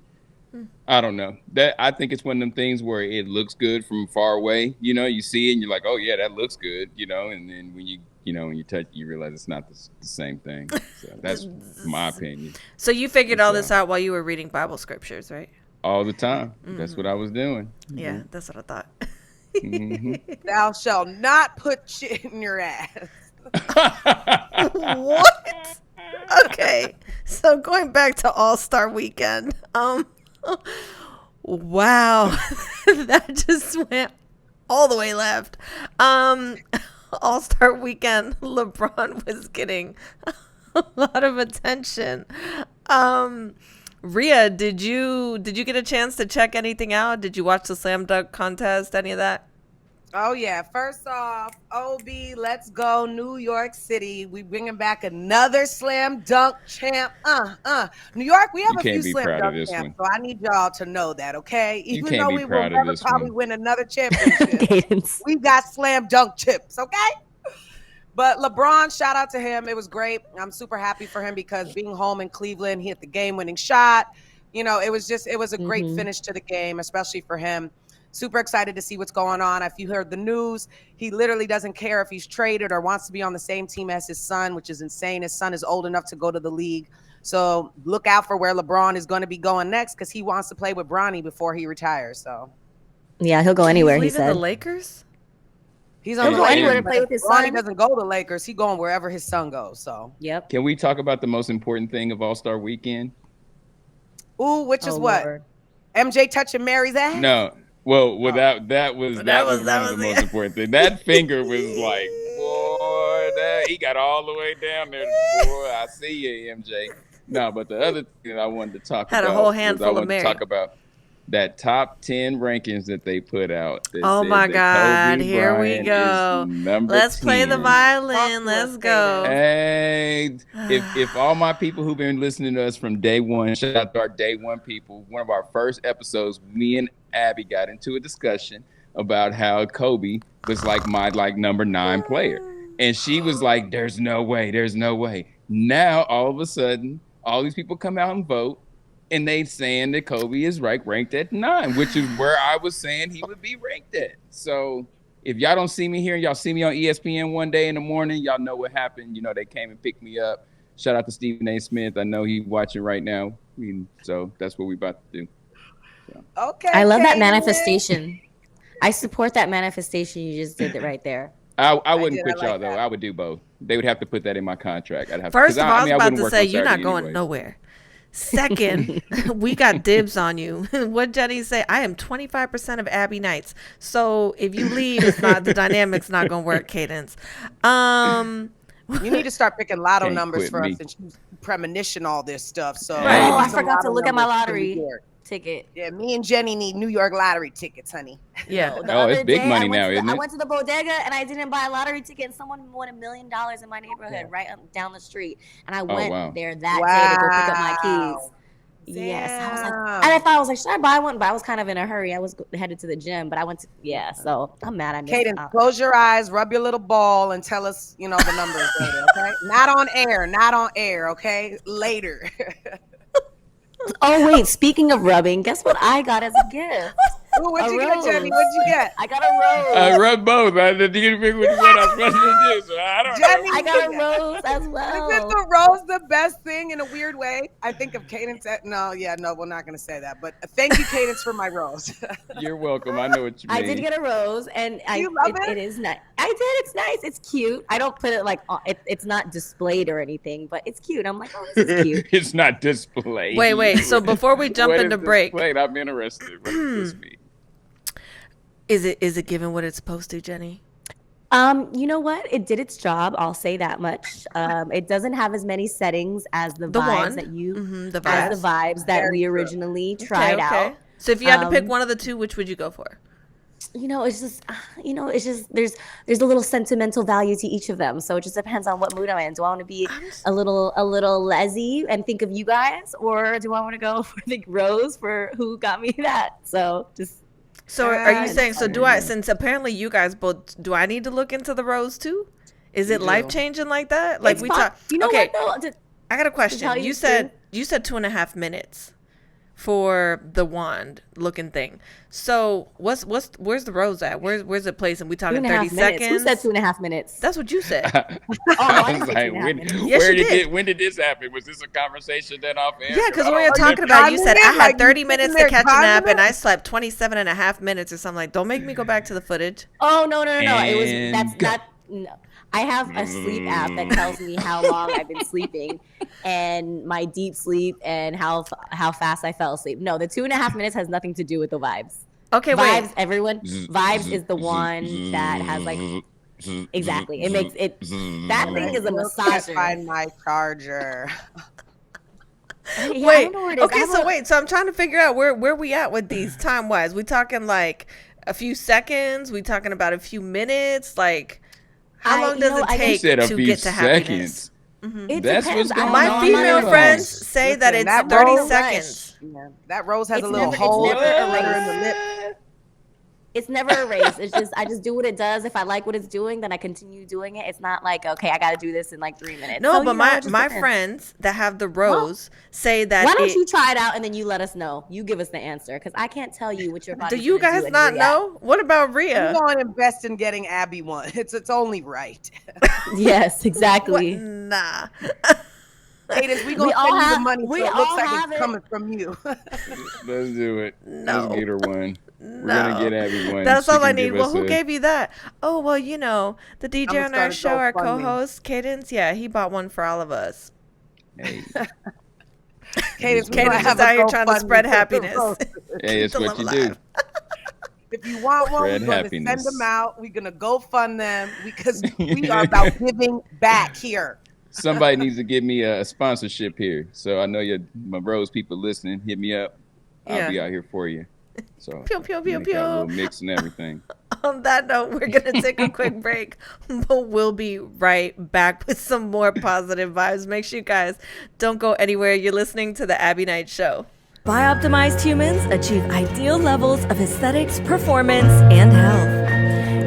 I don't know. I think it's one of them things where it looks good from far away. You see it and you're like, oh yeah, that looks good. And then when you touch it, you realize it's not the same thing. So that's my opinion. So you figured all this out while you were reading Bible scriptures, right? All the time. That's what I was doing. Yeah, that's what I thought. Thou shalt not put shit in your ass. What? Okay, so going back to AllStar Weekend. Wow, that just went all the way left. AllStar Weekend, LeBron was getting a lot of attention. Rhea, did you get a chance to check anything out? Did you watch the slam dunk contest? Any of that? Oh yeah. First off, OB, let's go New York City. We bringing back another slam dunk champ. New York, we have a few slam dunk champs, so I need y'all to know that, okay? Even though we will never probably win another championship, we got slam dunk chips, okay? But LeBron, shout out to him. It was great. I'm super happy for him because being home in Cleveland, he hit the game-winning shot. It was a great finish to the game, especially for him. Super excited to see what's going on. If you heard the news, he literally doesn't care if he's traded or wants to be on the same team as his son, which is insane. His son is old enough to go to the league. So look out for where LeBron is going to be going next because he wants to play with Bronny before he retires. So yeah, he'll go anywhere. He's he said the Lakers. He's on go anywhere to play with his son. Bronny doesn't go to the Lakers. He's going wherever his son goes. So yep. Can we talk about the most important thing of AllStar Weekend? Ooh, which is what? Lord. MJ touching Mary's ass? No. Well, that was one of the most important things. That finger was like, boy, he got all the way down there. Boy, I see you, MJ. No, but the other thing that I wanted to talk Had about a whole was handful I of wanted Mary. to talk about that top 10 rankings that they put out. That Oh said my that God, Kobe here we Bryant go. is number Let's play the 10. violin. Talk to Let's us, go. Hey, if all my people who've been listening to us from day one, shout out to our day one people. One of our first episodes, me and Abbie got into a discussion about how Kobe was like my number 9 player. And she was like, there's no way. Now, all of a sudden, all these people come out and vote, and they saying that Kobe is ranked at 9, which is where I was saying he would be ranked at. So if y'all don't see me here, y'all see me on ESPN one day in the morning, y'all know what happened. You know, they came and picked me up. Shout out to Stephen A. Smith. I know he's watching right now. So that's what we about to do. So. Okay. I love that Cadence. manifestation. I support that manifestation you just did right there. I wouldn't quit I like y'all, though. that. I would do both. They would have to put that in my contract. I'd have First of all, I was about wouldn't to work say on you're not Saturday going anyway. nowhere. Second, we got dibs on you. What Jenny say? I am 25% of Abbie Knights. So if you leave, it's not the dynamic's not gonna work, Cadence. You need to start picking lotto Can't numbers quit for me. us since you premonition all this stuff. So Right. Oh, I some forgot to lotto look at my numbers for lottery New York. ticket. Yeah, me and Jenny need New York lottery tickets, honey. Yeah. The Oh, it's other big day, money I went now, to isn't I it? went to the bodega and I didn't buy a lottery ticket, and someone won $1 million in my neighborhood right down the street. And I went wow. there that day to go pick up my Wow. keys. Yes, I was like, Damn. and I thought I was like, should I buy one? But I was kind of in a hurry. I was headed to the gym, but I went to So I'm mad I missed Cadence, out. close your eyes, rub your little ball, and tell us, the numbers later, okay? Not on air, okay? Later. Oh wait, speaking of rubbing, guess what I got as a gift? Ooh, what'd A you get, Jenny? rose. What'd you get? I got a rose. I run both. I didn't figure which one I was supposed to do, so I don't Jenny, I got a rose as well. Isn't the rose the best thing in a weird way? I think of Cadence. No, we're not going to say that. But thank you, Cadence, for my rose. know. You're welcome. I know what you mean. I did get a rose, and You love it? It is nice. I did. It's nice. It's cute. I don't put it it's not displayed or anything, but it's cute. I'm like, oh, this is cute. It's not displayed. Wait. So before we jump What into is break, displayed? I'm interested. What does this mean? is it giving what it's supposed to, Jenny? You know what? It did its job. I'll say that much. It doesn't have as many settings as the vibes wand. that you The vibes. as the vibes that Very we true. originally tried out. So if you had to pick one of the two, which would you go for? It's just there's a little sentimental value to each of them. So it just depends on what mood I'm in. Do I want to be a little lazy and think of you guys, or do I want to go for the rose for who got me that? So just. So are you saying, since apparently you guys both, do I need to look into the rose too? Is it do. life changing like that? Like It's we fun. talk. You know Okay, what though? I got a tell question. you You the said 2.5 minutes for the wand looking thing. So where's the rose at? Where's it placed? And we talking 30 seconds? Who said 2.5 minutes? That's what you said. I was like, Yes, you did. when did this happen? Was this a conversation then off air? Yeah, because I we don't were talking remember. about, you said I timing it? had Like, 30 you minutes sitting to there catch a nap timing and it? I slept 27 and a half minutes or something. Like, don't make me go back to the footage. Oh no. It was And no. I have a sleep app that tells me how long I've been sleeping and my deep sleep and how fast I fell asleep. No, the 2.5 minutes has nothing to do with the vibes. Okay, Vibes, wait. everyone. Vibes is the one that has exactly. It makes it. That thing is a Can't massager. find my charger. Yeah, I Wait. don't know where it is. Okay, so I'm trying to figure out where we at with these time wise. We talking like a few seconds? We talking about a few minutes? Like, how long does it You take said a to few get to happiness? seconds. It That's depends. what's I going don't My know. on. female Listen, friends say that listen, it's that 30 rose- seconds. Yeah, that rose has It's a little never- it's hole never in the lip. It's never a race. It's just I just do what it does. If I like what it's doing, then I continue doing it. It's not like, okay, I got to do this in like 3 minutes. No, So, but it my just my depends. friends that have the rose say that Why don't it, you try it out and then you let us know? You give us the answer because I can't tell you what your body. do you guys not know? What about I'm Rhea? going to invest in getting Abbie one. It's only right. Yes, exactly. Nah. Cadence, we gonna We all send you the have- money, so we it looks all like have it's it. coming from you. Let's do it. No. Let's get her one. We're No. gonna get Abby one. That's She all I can need. give Well, us who a- gave you that? Oh, well, the DJ I'ma on our start a show, our GoFundMe. co-host, Cadence, yeah, he bought one for all of us. Hey, Cadence, we Cadence gonna is have out a here trying to GoFundMe spread for the happiness. rose. hey, it's Keep what them you do. alive. If you want one, we're Spread gonna happiness. send them out. We're gonna go fund them because we are about giving back here. Somebody needs to give me a sponsorship here. So I know my Rose people listening. Hit me up. I'll be out here for you. So pew, pew, pew, got a little pew. mix and everything. On that note, we're going to take a quick break, but we'll be right back with some more positive vibes. Make sure you guys don't go anywhere. You're listening to the Abbie Knights Show. Bioptimized humans achieve ideal levels of aesthetics, performance, and health.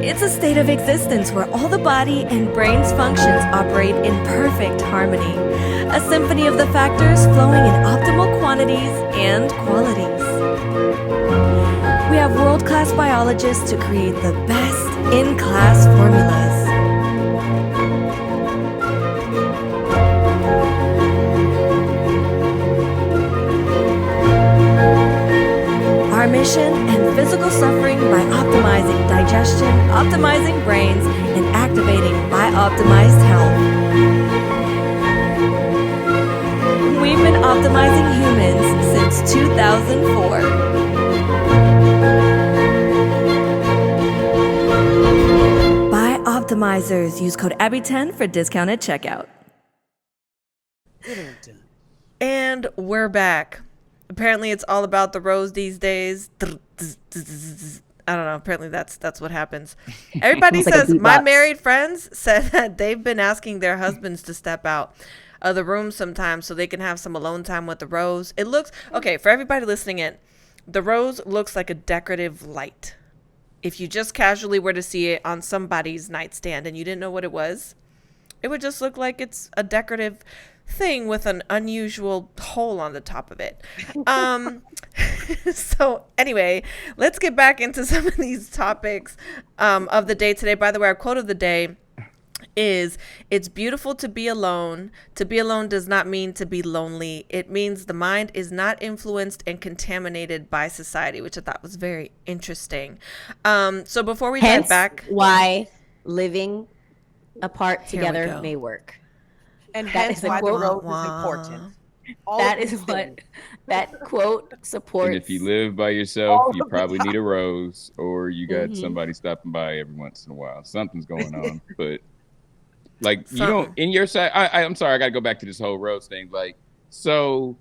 It's a state of existence where all the body and brain's functions operate in perfect harmony. A symphony of the factors flowing in optimal quantities and qualities. We have world-class biologists to create the best in-class formulas. Our mission, end physical suffering by optimizing digestion, optimizing brains, and activating bi-optimized health. We've been optimizing humans since 2004. Buy Optimizers. Use code Abbie10 for discount at checkout. And we're back. Apparently, it's all about the rose these days. I don't know. Apparently, that's what happens. Everybody says, my married friends said that they've been asking their husbands to step out of the room sometimes so they can have some alone time with the rose. It looks, okay, for everybody listening in, the rose looks like a decorative light. If you just casually were to see it on somebody's nightstand and you didn't know what it was, it would just look like it's a decorative thing with an unusual hole on the top of it. So anyway, let's get back into some of these topics of the day today. By the way, our quote of the day is, it's beautiful to be alone. To be alone does not mean to be lonely. It means the mind is not influenced and contaminated by society, which I thought was very interesting. So before we get back, why living apart together may work. And hence why the rose is important. That is what that quote supports. And if you live by yourself, you probably need a rose, or you got somebody stopping by every once in a while. Something's going on. But like, you don't, in your side, I'm sorry, I got to go back to this whole rose thing. Like, so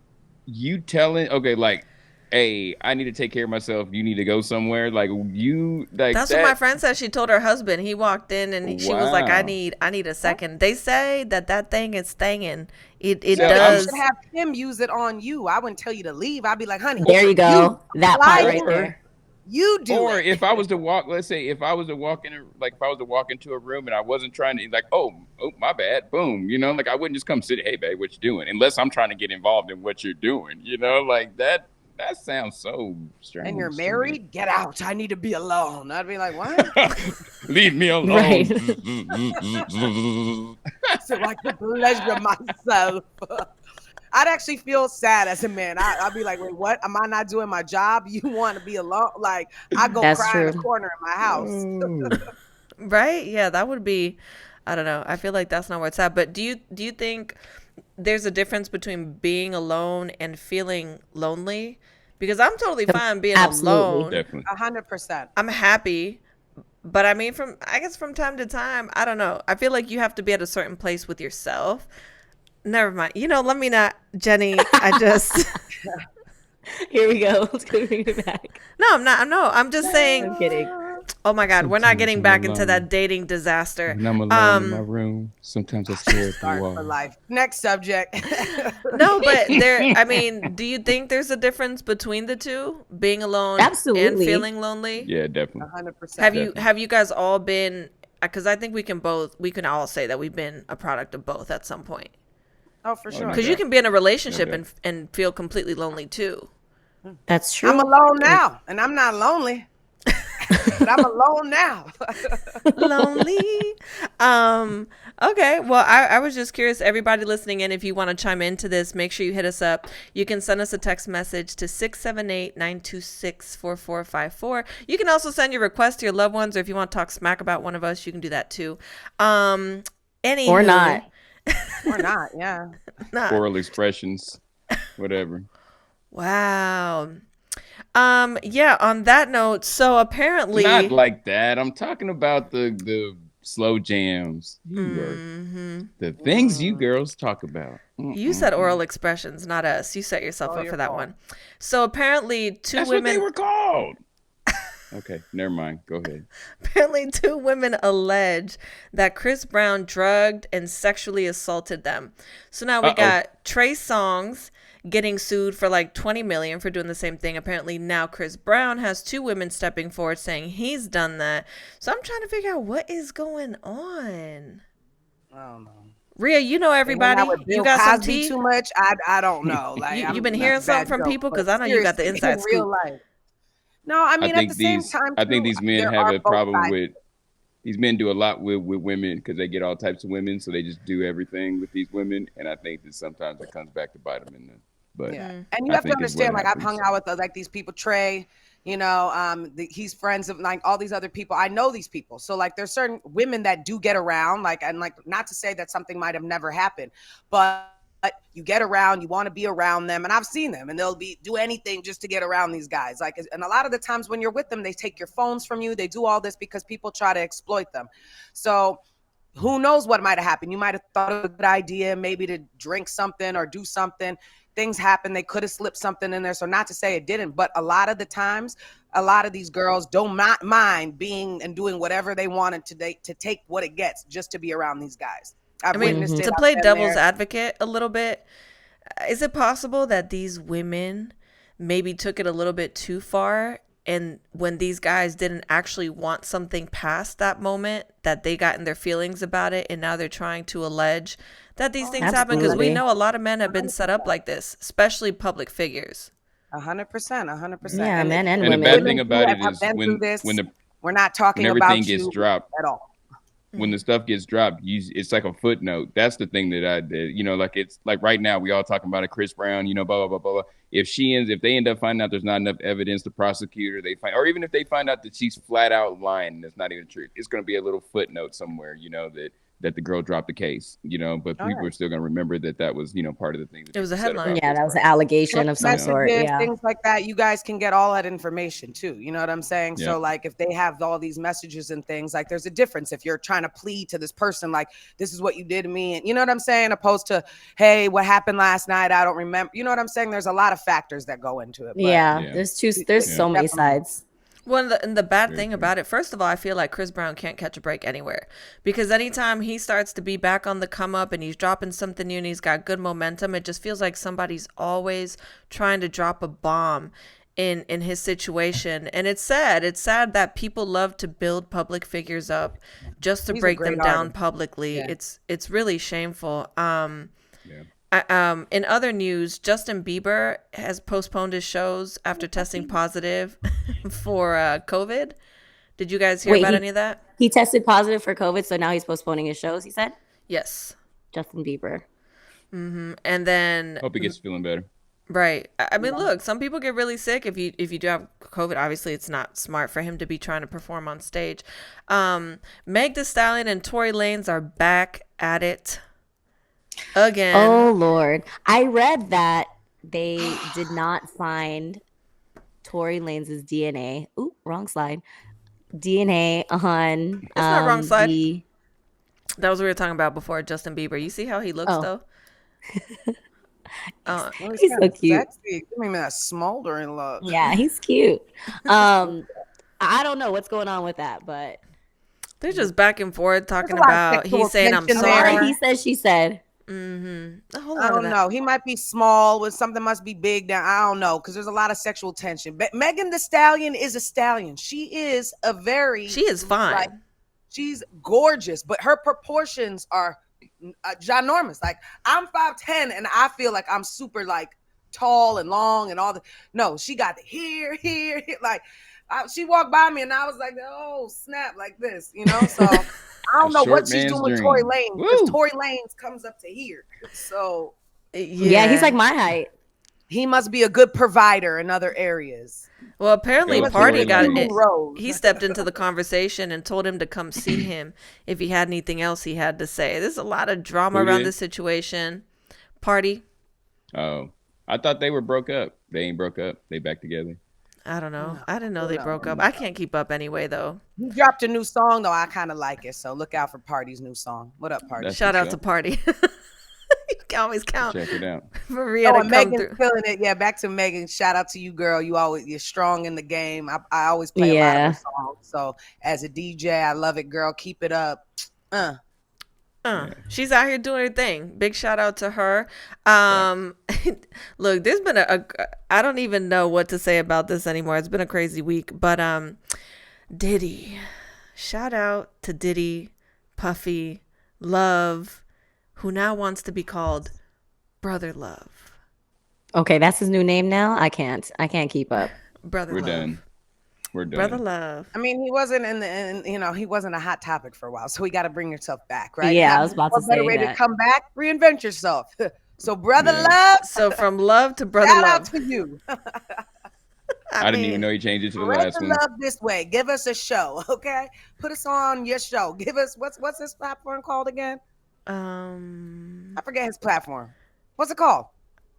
you telling, okay, like, hey, I need to take care of myself. You need to go somewhere. Like, you, like, that's what my friend said. She told her husband. He walked in and she was like, I need a second. They say that thing is staying. It does. You should have him use it on you. I wouldn't tell you to leave. I'd be like, honey, there you go. That part right there. You do. Or it. if I was to walk, let's say, if I was to walk into a room and I wasn't trying to, like, oh, my bad, boom, you know, like, I wouldn't just come sit, hey, babe, what you doing? Unless I'm trying to get involved in what you're doing, you know, like that. That sounds so strange. And you're married? Get out. I need to be alone. I'd be like, what? Leave me alone. Right. So I can pleasure myself. I'd actually feel sad as a man. I'd be like, wait, what? Am I not doing my job? You want to be alone? Like, I go cry in the corner in my house. Right? Yeah, that would be, I don't know. I feel like that's not where it's at. But do you think there's a difference between being alone and feeling lonely? Because I'm totally fine being alone. Definitely. 100%. I'm happy. But I mean, from time to time, I don't know. I feel like you have to be at a certain place with yourself. Never mind. You know, let me not, Jenny. I just. Here we go. Let's go bring it back. No, I'm not. No, I'm just saying. I'm kidding. Oh my God, we're not getting back into that dating disaster. And I'm alone in my room. Sometimes I stare at the wall. For life. Next subject. No, but I mean, do you think there's a difference between the two, being alone and feeling lonely? Yeah, definitely. 100%. Have you guys all been? Because I think we can all say that we've been a product of both at some point. Oh, for sure. Because you can be in a relationship and feel completely lonely too. That's true. I'm alone now, and I'm not lonely. But I'm alone now. Lonely. Okay. Well, I was just curious, everybody listening in, if you want to chime into this, make sure you hit us up. You can send us a text message to 678-926-4454. You can also send your request to your loved ones, or if you want to talk smack about one of us, you can do that too. Or not. Or not, yeah. Oral expressions, whatever. Wow. Yeah, on that note, so apparently not like that. I'm talking about the slow jams. The things you girls talk about. You said oral expressions, not us. You set yourself up for that one. So apparently That's what they were called. Okay, never mind. Go ahead. Apparently, 2 women allege that Chris Brown drugged and sexually assaulted them. So now we got Trey Songz getting sued for like $20 million for doing the same thing. Apparently now Chris Brown has 2 women stepping forward saying he's done that. So I'm trying to figure out what is going on. I don't know. Rhea, you know everybody. You got some tea? Too much? I don't know. Like you've been hearing something from people because I know you got the inside scoop. Real life. No, I mean at the same time. I think these men have a problem with. These men do a lot with women because they get all types of women, so they just do everything with these women, and I think that sometimes it comes back to bite them in the. But yeah, and you have to understand, like I've hung out with like these people, Trey. You know, he's friends of like all these other people. I know these people, so like there's certain women that do get around, like and like not to say that something might have never happened, but you get around, you want to be around them, and I've seen them, and they'll do anything just to get around these guys. Like, and a lot of the times when you're with them, they take your phones from you. They do all this because people try to exploit them. So who knows what might have happened? You might have thought of a good idea, maybe to drink something or do something. Things happen. They could have slipped something in there. So not to say it didn't, but a lot of the times, a lot of these girls don't mind being and doing whatever they wanted to take what it gets just to be around these guys. I mean, to play devil's advocate a little bit, is it possible that these women maybe took it a little bit too far? And when these guys didn't actually want something past that moment, that they got in their feelings about it, and now they're trying to allege that these things happen? Because we know a lot of men have been set up like this, especially public figures. 100%, 100%. Yeah, men and women. And the bad thing about it is when we're not talking about everything gets dropped at all. When the stuff gets dropped, it's like a footnote. That's the thing that I did. You know, like it's like right now we all talking about a Chris Brown. You know, blah blah blah blah. If they end up finding out there's not enough evidence, the prosecutor or even if they find out that she's flat out lying, that's not even true. It's going to be a little footnote somewhere. You know that the girl dropped the case. You know, but people are still going to remember that was part of the thing. It was a headline. Yeah, that was an allegation of some sort. Yeah, things like that. You guys can get all that information too. You know what I'm saying? Yeah. So like if they have all these messages and things, like there's a difference if you're trying to plead to this person, like this is what you did to me, and you know what I'm saying, opposed to hey, what happened last night? I don't remember. You know what I'm saying? There's a lot of factors that go into it. But there's so many sides. Well, and the bad thing about it, first of all, I feel like Chris Brown can't catch a break anywhere, because anytime he starts to be back on the come up and he's dropping something new and he's got good momentum, it just feels like somebody's always trying to drop a bomb in his situation. And it's sad. It's sad that people love to build public figures up just to break them down publicly. Yeah. It's really shameful. In other news, Justin Bieber has postponed his shows after testing positive for COVID. Did you guys hear about any of that? He tested positive for COVID, so now he's postponing his shows, he said? Yes. Justin Bieber. Mm-hmm. And then... Hope he gets feeling better. Right. I mean, look, some people get really sick. If you do have COVID, obviously it's not smart for him to be trying to perform on stage. Meg Thee Stallion and Tory Lanez are back at it again. Oh Lord, I read that they did not find Tory Lanez's DNA. Ooh, wrong slide. DNA on. It's not wrong slide. That was what we were talking about before. Justin Bieber. You see how he looks though. He's so cute. Sexy. Give me that smoldering look. Yeah, he's cute. I don't know what's going on with that, but they're just back and forth talking about. He's saying I'm sorry. He said. She said. Mm-hmm. I don't know. He might be small, but something must be big down. I don't know, because there's a lot of sexual tension. But Megan Thee Stallion is a stallion. She is She is fine. Like, she's gorgeous, but her proportions are ginormous. Like I'm 5'10", and I feel like I'm super like tall and long and all the. No, she got the here, like. She walked by me and I was like, oh, snap, like this, you know? So I don't know what she's doing with Tory Lanez, because Tory Lanez comes up to here. So yeah, he's like my height. He must be a good provider in other areas. Well, apparently Cardi got it. He stepped into the conversation and told him to come see him if he had anything else he had to say. There's a lot of drama around this situation. Party. Oh, I thought they were broke up. They ain't broke up. They back together. I don't know. I didn't know who they knows? broke up. I can't keep up anyway, though. He dropped a new song though. I kind of like it, so look out for Party's new song. What up, Party? That's Shout what's out to up. Party. You can always count Check it out. Maria Oh, to and come Megan's through. feeling it. Yeah, back to Megan. Shout out to you, girl. You're strong in the game. I always play a lot of her songs. So as a DJ, I love it, girl. Keep it up. She's out here doing her thing. Big shout out to her. Look, there's been I don't even know what to say about this anymore. It's been a crazy week, but Diddy. Shout out to Diddy, Puffy, Love, who now wants to be called Brother Love. Okay, that's his new name now. I can't keep up. Brother We're Love. done. We're done. Brother Love. I mean, he wasn't he wasn't a hot topic for a while, so we got to bring yourself back, right? Yeah, I was about to What better say way that. to come back? Reinvent yourself. So, Brother Yeah. Love, So from Love to Brother shout Love. out to you. I didn't even know he changed it to the last Brother one. Love this way. Give us a show, okay? Put us on your show. Give us what's this platform called again? I forget his platform. What's it called?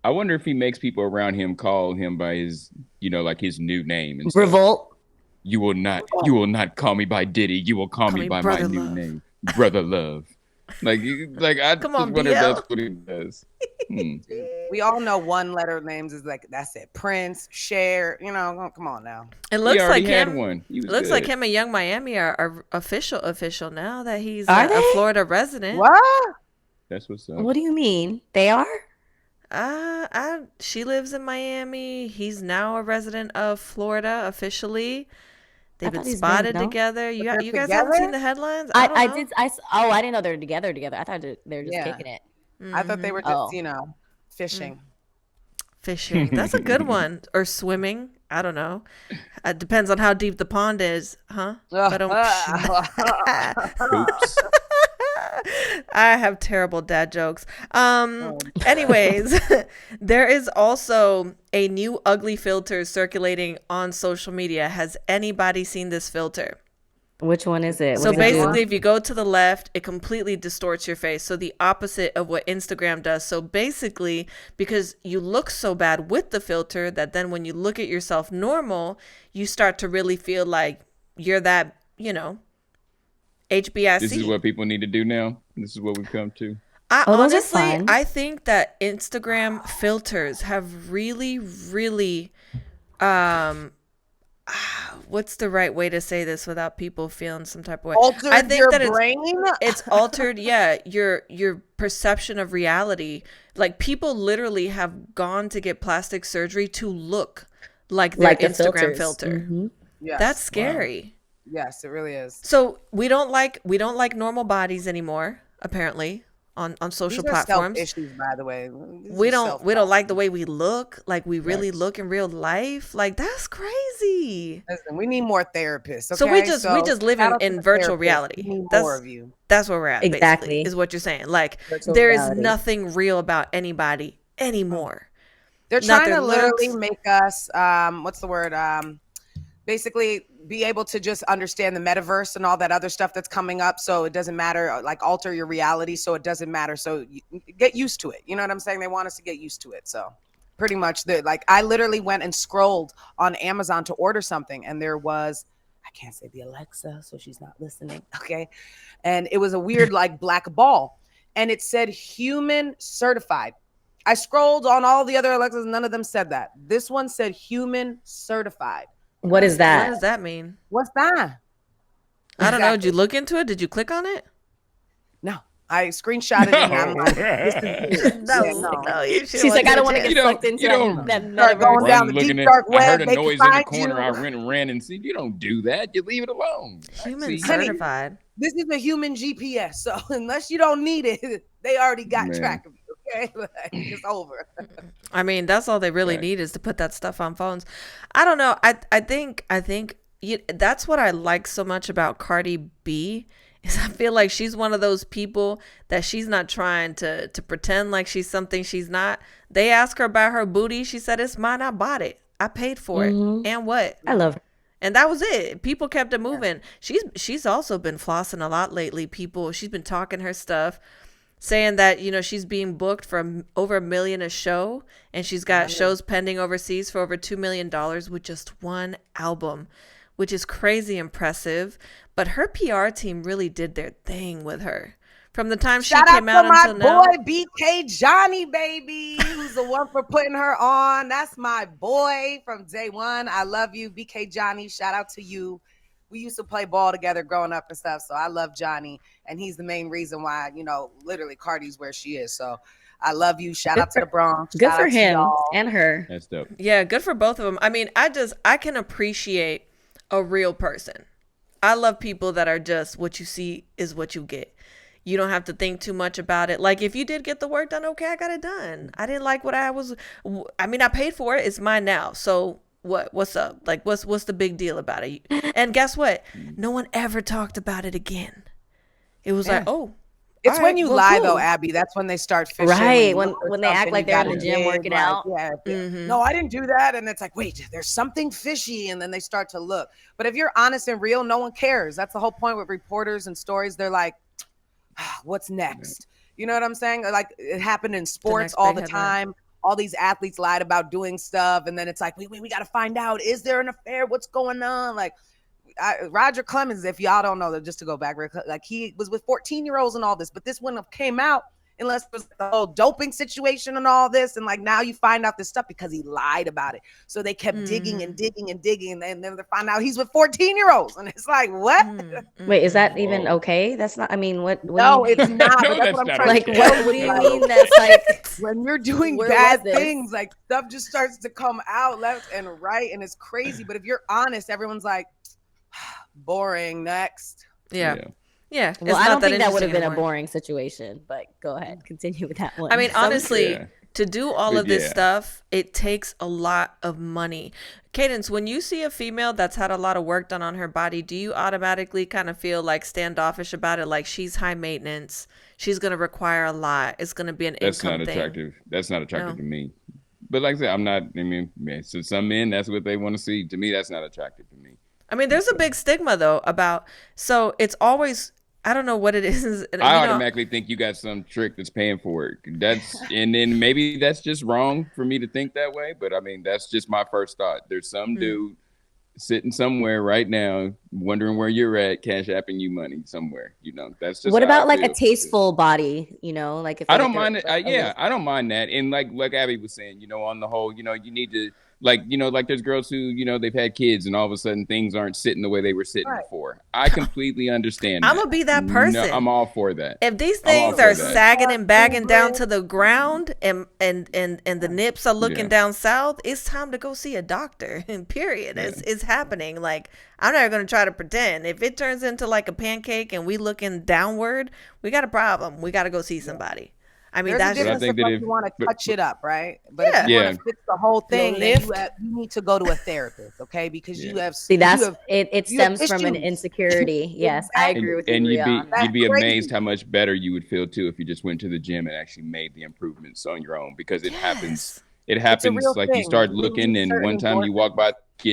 I wonder if he makes people around him call him by his, like his new name and stuff. Revolt. You will not call me by Diddy. You will call me by my Brother new Love. name, Brother Love. I Come just on, wonder if BL. that's what he does. We all know one letter names is like that's it. Prince, Cher, come on now. It looks He already like had him. one. He was Looks like good. him and Young Miami are official now that he's Are a they? Florida resident. What? That's what's up. What do you mean? They are? She lives in Miami. He's now a resident of Florida officially. They've thought been he's spotted married, no? together. You they're guys haven't together? seen the headlines? I don't know. did. I didn't know they were together. I thought they were just Yeah. kicking it. I thought they were just, Oh. fishing. Fishing. That's a good one. Or swimming. I don't know. It depends on how deep the pond is, huh? But Oops. I have terrible dad jokes. Anyways, there is also a new ugly filter circulating on social media. Has anybody seen this filter? Which one is it? So What does it do? basically, if you go to the left, it completely distorts your face. So the opposite of what Instagram does. So basically, because you look so bad with the filter that then when you look at yourself normal, you start to really feel like you're that, HBIC. This is what people need to do now. This is what we've come to. I those are honestly, fun. I think that Instagram filters have really, really, what's the right way to say this without people feeling some type of way? Altered I think your that brain? it's altered, yeah, your perception of reality. Like people literally have gone to get plastic surgery to look like their Like the Instagram filters. filter. Mhm. Yes. That's scary. Yes, it really is. So we don't like normal bodies anymore, apparently, on social These are platforms. self-issues, by the way. We don't like the way we look, like we really look in real life. Like that's crazy. Listen, we need more therapists. Okay? So we just live shout out to in the virtual therapists. reality. We need That's more of you. That's where we're at. Exactly. Basically, is what you're saying. Like Virtual there is reality. nothing real about anybody anymore. They're Not trying their to literally looks. make us what's the word? Basically be able to just understand the metaverse and all that other stuff that's coming up. So it doesn't matter, like alter your reality. So it doesn't matter. So you get used to it. You know what I'm saying? They want us to get used to it. So pretty much I literally went and scrolled on Amazon to order something and there was, I can't say the Alexa, so she's not listening. Okay. And it was a weird like black ball and it said human certified. I scrolled on all the other Alexas. None of them said that. This one said human certified. What is What that? does that mean? What's that? I don't know. Did Exactly. you look into it? Did you click on it? No, I screenshotted it. And I'm like, this is weird. Yeah, no. you She's like, I don't want to You get don't- sucked into you don't that Start going metaverse. down the Looking deep at- dark I heard web. a They can noise in the find corner. you. I went and ran and see. You don't do that. You leave it alone. Human See? Honey, certified. This is a human GPS. So unless you don't need it, they already got Man. track of you. Okay, like, it's over. I mean, that's all they really Right. need is to put that stuff on phones. I don't know. I think that's what I like so much about Cardi B is I feel like she's one of those people that she's not trying to pretend like she's something she's not. They ask her about her booty. She said, "It's mine. I bought it. I paid for it." And what? I love her. And that was it. People kept it moving. She's also been flossing a lot lately. She's been talking her stuff. saying that, she's being booked for over $1 million a show, and she's got shows pending overseas for over $2 million with just one album, which is crazy impressive. But her PR team really did their thing with her. From the time she came out until now. Shout out to my boy BK Johnny, baby, who's the one for putting her on. That's my boy from day one. I love you, BK Johnny. Shout out to you. We used to play ball together growing up and stuff, so I love Johnny, and he's the main reason why, literally Cardi's where she is. So I love you. Shout out to the Bronx. Good for him and her. That's dope. Yeah, good for both of them. I mean, I can appreciate a real person. I love people that are just what you see is what you get. You don't have to think too much about it. Like, if you did get the work done, okay, I got it done. I didn't like what I paid for it. It's mine now. So what's up? Like, what's the big deal about it? And guess what? No one ever talked about it again. It was like, oh. It's when you lie, though, Abby. That's when they start fishing. Right, when they act like they're in the gym working out. Yeah. No, I didn't do that. And it's like, wait, there's something fishy. And then they start to look. But if you're honest and real, no one cares. That's the whole point with reporters and stories. They're like, what's next? You know what I'm saying? Like, it happened in sports all the time. All these athletes lied about doing stuff. And then it's like, we got to find out. Is there an affair? What's going on? Like, Roger Clemens, if y'all don't know, just to go back, like, he was with 14-year-olds and all this, but this wouldn't have came out unless it was the whole doping situation and all this. And like, now you find out this stuff because he lied about it. So they kept digging and digging and digging. And then they find out he's with 14-year-olds. And it's like, what? Wait, is that even okay? That's not, I mean, what no, it's not. But that's what I'm trying like, to what do you mean that's like, when you're doing bad things, like, stuff just starts to come out left and right. And it's crazy. But if you're honest, everyone's like, boring, next. Yeah. Well, I don't think that would have been a boring situation, but go ahead, continue with that one. I mean, honestly, to do all of this stuff, it takes a lot of money. Cadence, when you see a female that's had a lot of work done on her body, do you automatically kind of feel like standoffish about it? Like, she's high maintenance, she's going to require a lot, it's going to be an income thing. That's not attractive to me. But like I said, so some men, that's what they want to see. To me, that's not attractive to me. I mean, there's a big stigma, though, about, so it's always, I don't know what it is. I automatically think you got some trick that's paying for it. And then maybe that's just wrong for me to think that way. But I mean, that's just my first thought. There's some dude sitting somewhere right now, wondering where you're at, cash apping you money somewhere. That's just. What about like a tasteful body? Like, if I don't mind it. I don't mind that. And like Abbie was saying, on the whole, you need to. Like there's girls who, they've had kids and all of a sudden things aren't sitting the way they were sitting before. I completely understand. I'm going to be that person. No, I'm all for that. If these things are sagging and bagging down to the ground and the nips are looking down south, it's time to go see a doctor. Period. It's happening. Like, I'm not going to try to pretend. If it turns into like a pancake and we looking downward, we got a problem. We got to go see somebody. I mean, that's just if you want to touch it up, right? But if you want to fix the whole thing, then you need to go to a therapist, okay? Because you have it stems from an insecurity. Yes, I agree with you. And you'd be amazed how much better you would feel too if you just went to the gym and actually made the improvements on your own. Because it happens. It happens like thing. You start looking, and one time you walk by,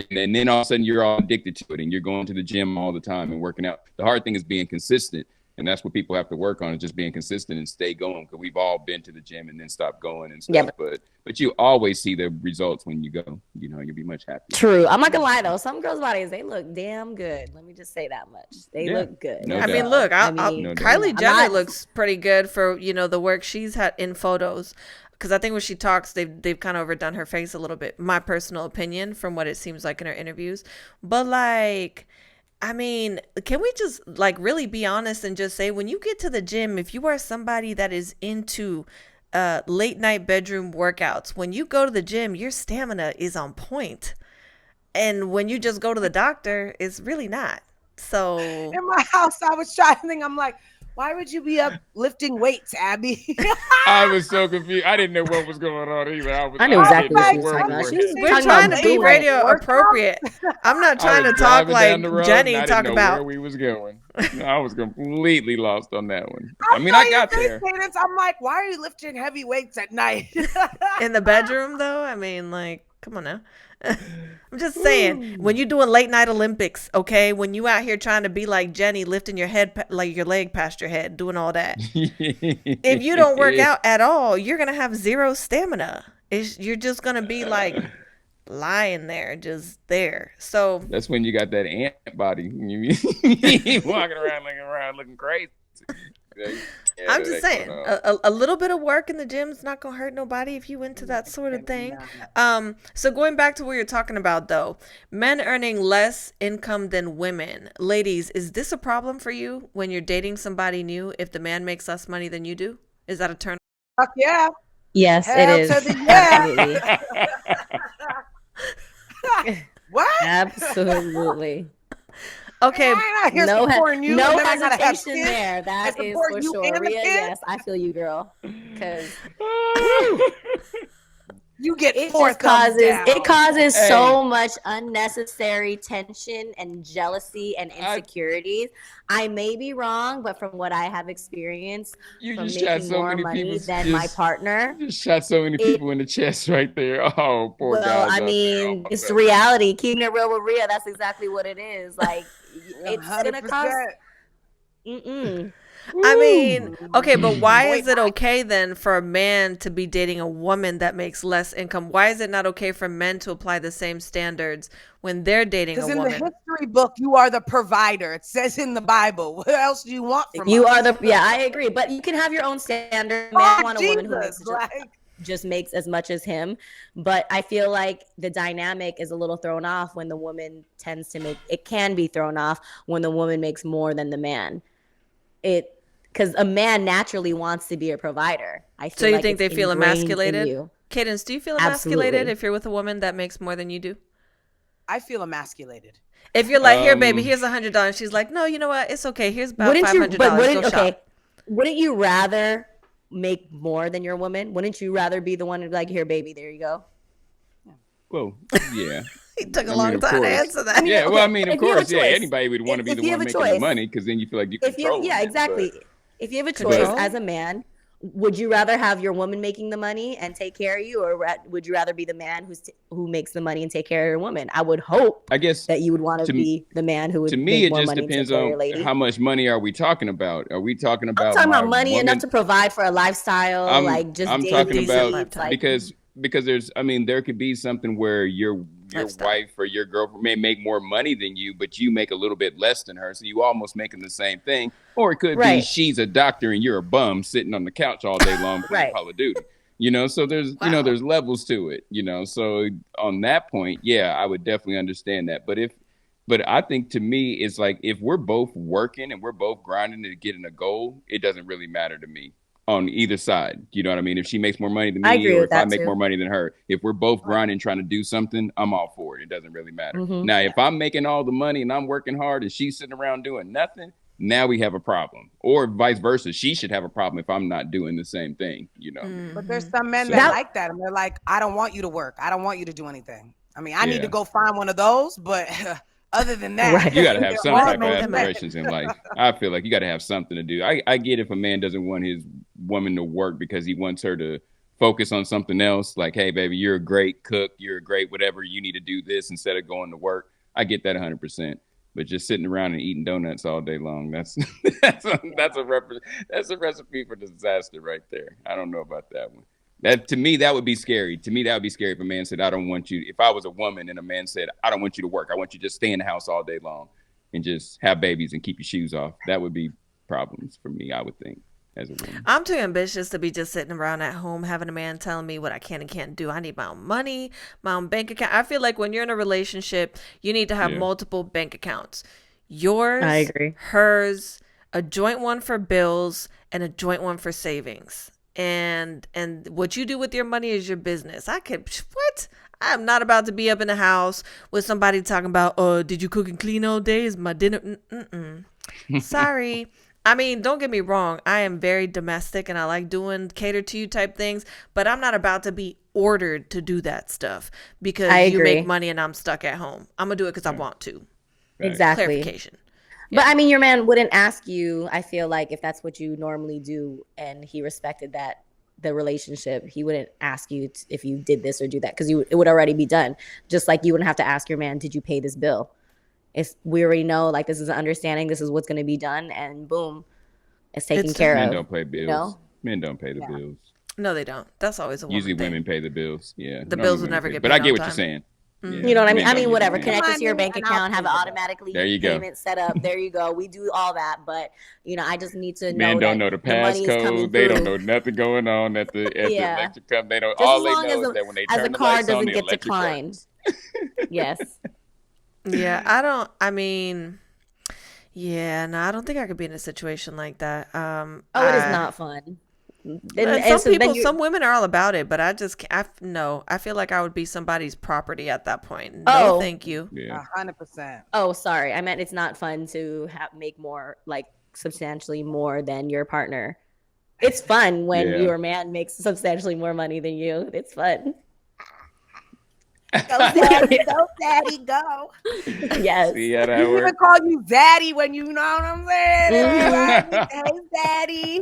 and then all of a sudden you're all addicted to it, and you're going to the gym all the time and working out. The hard thing is being consistent. And that's what people have to work on, is just being consistent and stay going, because we've all been to the gym and then stopped going and stuff. Yeah, but you always see the results when you go. You'll be much happier. True. I'm not gonna lie though. Some girls' bodies, they look damn good. Let me just say that much. They look good. I mean, look, Kylie Jenner looks pretty good for the work she's had in photos. Because I think when she talks, they've kind of overdone her face a little bit. My personal opinion, from what it seems like in her interviews, but like. I mean, can we just like really be honest and just say, when you get to the gym, if you are somebody that is into late night bedroom workouts, when you go to the gym, your stamina is on point. And when you just go to the doctor, it's really not. So in my house, I was trying to think, I'm like, why would you be up lifting weights, Abbie? I was so confused. I didn't know what was going on either. I knew exactly what she was talking about. We're trying to be radio appropriate. I'm not trying to talk like Jenny talk about where we was going. I was completely lost on that one. I got there. I'm like, why are you lifting heavy weights at night? In the bedroom, though? I mean, like. Come on now. I'm just saying, when you're doing late night Olympics, okay, when you out here trying to be like Jenny, lifting your head, like your leg past your head, doing all that. If you don't work out at all, you're going to have zero stamina. You're just going to be like lying there, just there. So that's when you got that ant body. You walking around looking crazy. I'm just saying, a little bit of work in the gym is not gonna hurt nobody if you into that sort of thing. So going back to what you're talking about, though, men earning less income than women. Ladies, is this a problem for you when you're dating somebody new? If the man makes less money than you do, is that a turn? Fuck yeah. Yes, Hell it is. to the yeah. Absolutely. What? Absolutely. Okay, No hesitation hesitation there. That is for sure. Rhea, yes, I feel you, girl. Because you get it four just causes thumbs down. it causes so much unnecessary tension and jealousy and insecurities. I may be wrong, but from what I have experienced, You from just shot making so more many money people. than my partner. You just shot so many people in the chest right there. Oh, poor guys. Well, I out there. mean, Oh, it's God. reality. Keeping it real with Rhea, that's exactly what it is. Like, it's gonna 100%. cost. Mm-mm. I mean, okay, but why is it okay then for a man to be dating a woman that makes less income? Why is it not okay for men to apply the same standards when they're dating a Because in woman? the history book, you are the provider. It says in the Bible. What else do you want from You us? are the yeah, I agree. But you can have your own standard. Man, want a woman who makes just makes as much as him. But I feel like the dynamic is a little thrown off when the woman tends to make it can be thrown off when the woman makes more than the man. Because a man naturally wants to be a provider. I feel So you like think they it's feel ingrained in emasculated? you. Cadence, do you feel Absolutely. emasculated if you're with a woman that makes more than you do? I feel emasculated. If you're like, here, baby, here's $100. She's like, no, you know what? It's okay. Here's about $500. Go shop. Wouldn't you rather make more than your woman? Wouldn't you rather be the one to be like, here, baby, there you go? Well, yeah. He took a long time to answer that. I mean, Yeah, well, I okay, mean, if of you have a course, yeah, choice- anybody would want to be if the you one have a making the choice- money because then you feel like you control yeah, it, exactly. but- If you have a choice Control? as a man, would you rather have your woman making the money and take care of you, or would you rather be the man who makes the money and take care of your woman? I would hope, I guess, that you would want to be the man who would to me, make it more just money and take depends care of your on lady. how much money are we talking about? Are we talking about I'm talking my about money woman? enough to provide for a lifestyle, I'm daily talking needs, about like- because there's, I mean, there could be something where your wife or your girlfriend may make more money than you, but you make a little bit less than her, so you almost making the same thing. Or it could be Right. she's a doctor and you're a bum sitting on the couch all day long playing Right. Call of Duty. So there's there's levels to it. So on that point, yeah, I would definitely understand that. But I think to me, it's like if we're both working and we're both grinding to get in a goal, it doesn't really matter to me on either side. You know what I mean? If she makes more money than I me agree or with if I that make too. more money than her, if we're both grinding trying to do something, I'm all for it. It doesn't really matter. Mhm. Now, if I'm making all the money and I'm working hard and she's sitting around doing nothing, now we have a problem. Or vice versa. She should have a problem if I'm not doing the same thing, But there's some men So- that like that, and they're like, I don't want you to work. I don't want you to do anything. I mean, I need Yeah. to go find one of those, but other than that, Right. You got to have some Well, type of no, aspirations in life. I feel like you got to have something to do. I get if a man doesn't want his woman to work because he wants her to focus on something else. Like, hey, baby, you're a great cook. You're a great whatever. You need to do this instead of going to work. I get that 100%. But just sitting around and eating donuts all day long, that's a recipe for disaster right there. I don't know about that one. That to me, that would be scary. To me, that would be scary if a man said, I don't want you. If I was a woman and a man said, I don't want you to work. I want you to just stay in the house all day long and just have babies and keep your shoes off. That would be problems for me, I would think, as a woman. I'm too ambitious to be just sitting around at home having a man telling me what I can and can't do. I need my own money, my own bank account. I feel like when you're in a relationship, you need to have multiple bank accounts. Yours, I agree. hers, a joint one for bills, and a joint one for savings. And what you do with your money is your business. I'm not about to be up in the house with somebody talking about, did you cook and clean all day? Is my dinner? Sorry. I mean, don't get me wrong. I am very domestic and I like doing cater to you type things, but I'm not about to be ordered to do that stuff because I you agree. make money and I'm stuck at home. I'm going to do it because I want to. Exactly. Clarification. But I mean, your man wouldn't ask you, I feel like, if that's what you normally do, and he respected that the relationship. He wouldn't ask you if you did this or do that because it would already be done. Just like you wouldn't have to ask your man, did you pay this bill? We already know, like, this is an understanding. This is what's going to be done, and boom, it's taken care of. Men don't pay bills. know? Men don't pay the bills. No, they don't. That's always a woman Usually thing. women pay the bills. Yeah, The normally bills would women never pay. get But paid I get on what time. you're saying. Mm. Yeah, You know what I mean? men I don't mean, get whatever. paid. Connect us to your bank And I'll account, have it pay for that. automatically There you go. payment set up. There you go. We do all that, but I just need to know Men don't know that the money is coming passcode. They don't through. know nothing going on at the Yeah. electric company. They don't. Just All as they long know is that when they as turn the the card lights on, doesn't the get electric declined. Yes. Yeah, I don't think I could be in a situation like that. It is not fun. Some women are all about it, but I just can't. No, I feel like I would be somebody's property at that point. No, Oh. thank you. Yeah. 100%. Oh, sorry. I meant it's not fun to make more, like substantially more than your partner. It's fun when Yeah. your man makes substantially more money than you. It's fun. Go daddy, go daddy, go. Yes. See how that You even works? call you daddy when you know what I'm saying. Mhm. Hey, daddy.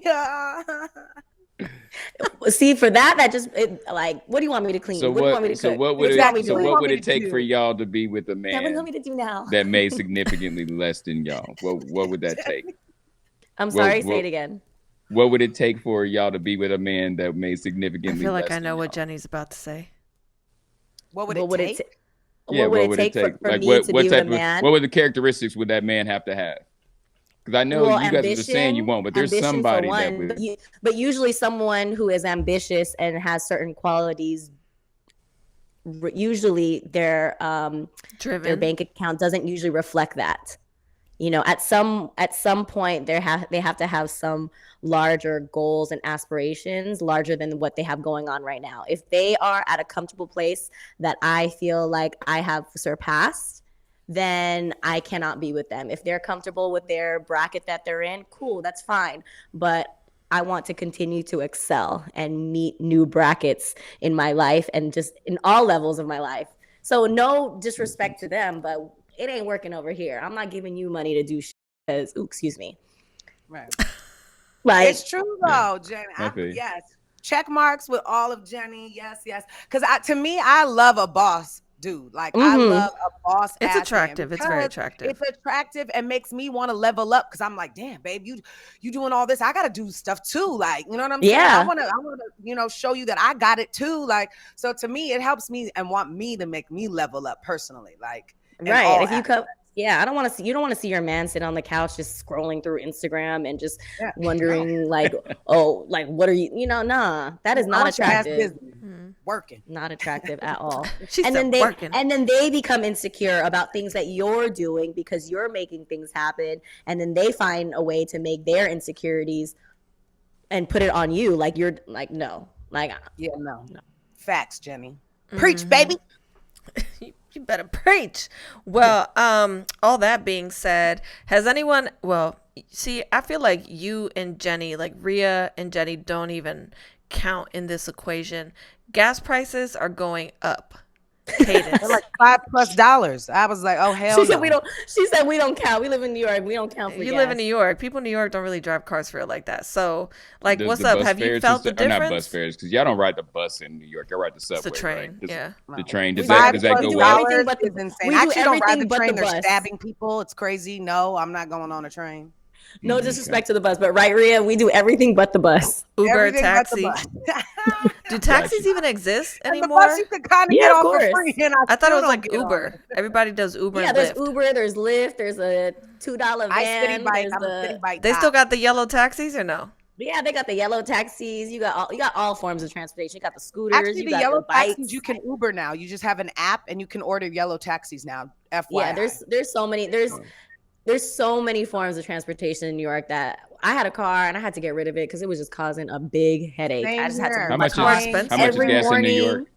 See, for that just what do you want me to clean? So what do you want me to cook? what would Exactly. it? So What do you what want would me it to take do? for y'all to be with a Yeah, what do you want man me to do now? that made significantly less than y'all? What would that take? I'm sorry, what- say it again. What would it take for y'all to be with a man that made I significantly feel less like I than know what y'all? Jenny's about to say. What would What it would take? it take? Yeah, What would it take for Like me what to what be with type a man? what would the characteristics would that man have to have? Because I know Well, you guys are just saying you won't, but there's ambition for somebody that one, would. but usually someone who is ambitious and has certain qualities. Usually, their Driven. bank account doesn't usually reflect that. At some point, they have to have some larger goals and aspirations, larger than what they have going on right now. If they are at a comfortable place that I feel like I have surpassed, then I cannot be with them. If they're comfortable with their bracket that they're in, cool, that's fine. But I want to continue to excel and meet new brackets in my life and just in all levels of my life. So no disrespect to them, but it ain't working over here. I'm not giving you money to do shit because, excuse me. Right. Like, It's true though, Jenny. Okay. Yes. Check marks with all of Jenny. Yes, yes. Because to me, I love a boss dude. Like I love a boss. It's ass attractive. man It's very because attractive. It's attractive and makes me want to level up because I'm like, damn, babe, you doing all this. I gotta do stuff too. Like, you know what I'm saying? Yeah. I wanna, show you that I got it too. Like, so to me, it helps me and want me to make me level up personally. Like, in all right. If you aspects. come, yeah, you don't want to see your man sit on the couch just scrolling through Instagram and just Yeah. wondering like, oh, like what are you, nah, that is I not want your ass attractive. busy, Mhm. working. Not attractive at all. She's and then working. they become insecure about things that you're doing because you're making things happen, and then they find a way to make their insecurities and put it on you. Like you're like, no, like Yeah, no. Facts, Jenny. Preach, baby. You better preach. Well, all that being said, has anyone, see, I feel like you and Jenny, like Rhea and Jenny don't even count in this equation. Gas prices are going up. Cadence. They're like $5+ I was like, oh hell she no. said we don't. She said we don't count. We live in New York. We don't count for You gas. live in New York. People in New York don't really drive cars for it like that. So, like, The- what's the up? bus Have you fares felt the and stuff- or difference? Not bus fares, because y'all don't ride the bus in New York. Y'all ride the subway. It's the train. Right? Does- Yeah. The train. Does $5+ that go do up? everything but the- is insane. we I do actually don't ride everything the but train. the They're bus. stabbing people. It's crazy. No, I'm not going on a train. No disrespect to the bus, but right, Rhea, we do everything but the bus. Uber, Everything but the taxi. bus. Do taxis even exist And the anymore? bus you could kind of Yeah, get of on course. for free. And I thought still it was don't like get on. Uber. Everybody does Uber Yeah, and there's Lyft. Uber, there's Lyft, there's a $2 van. I city bike. there's I'm a city bike. They guy. still got the yellow taxis or no? Yeah, they got the yellow taxis. You got all forms of transportation. You got the scooters. Actually, you the got yellow the bikes. taxis you can Uber now. You just have an app and you can order yellow taxis now. FYI. Yeah, there's so many there's so many forms of transportation in New York that I had a car and I had to get rid of it because it was just causing a big headache. Same I just had to here. move How my much car is expensive. how much is every gas morning. in New York?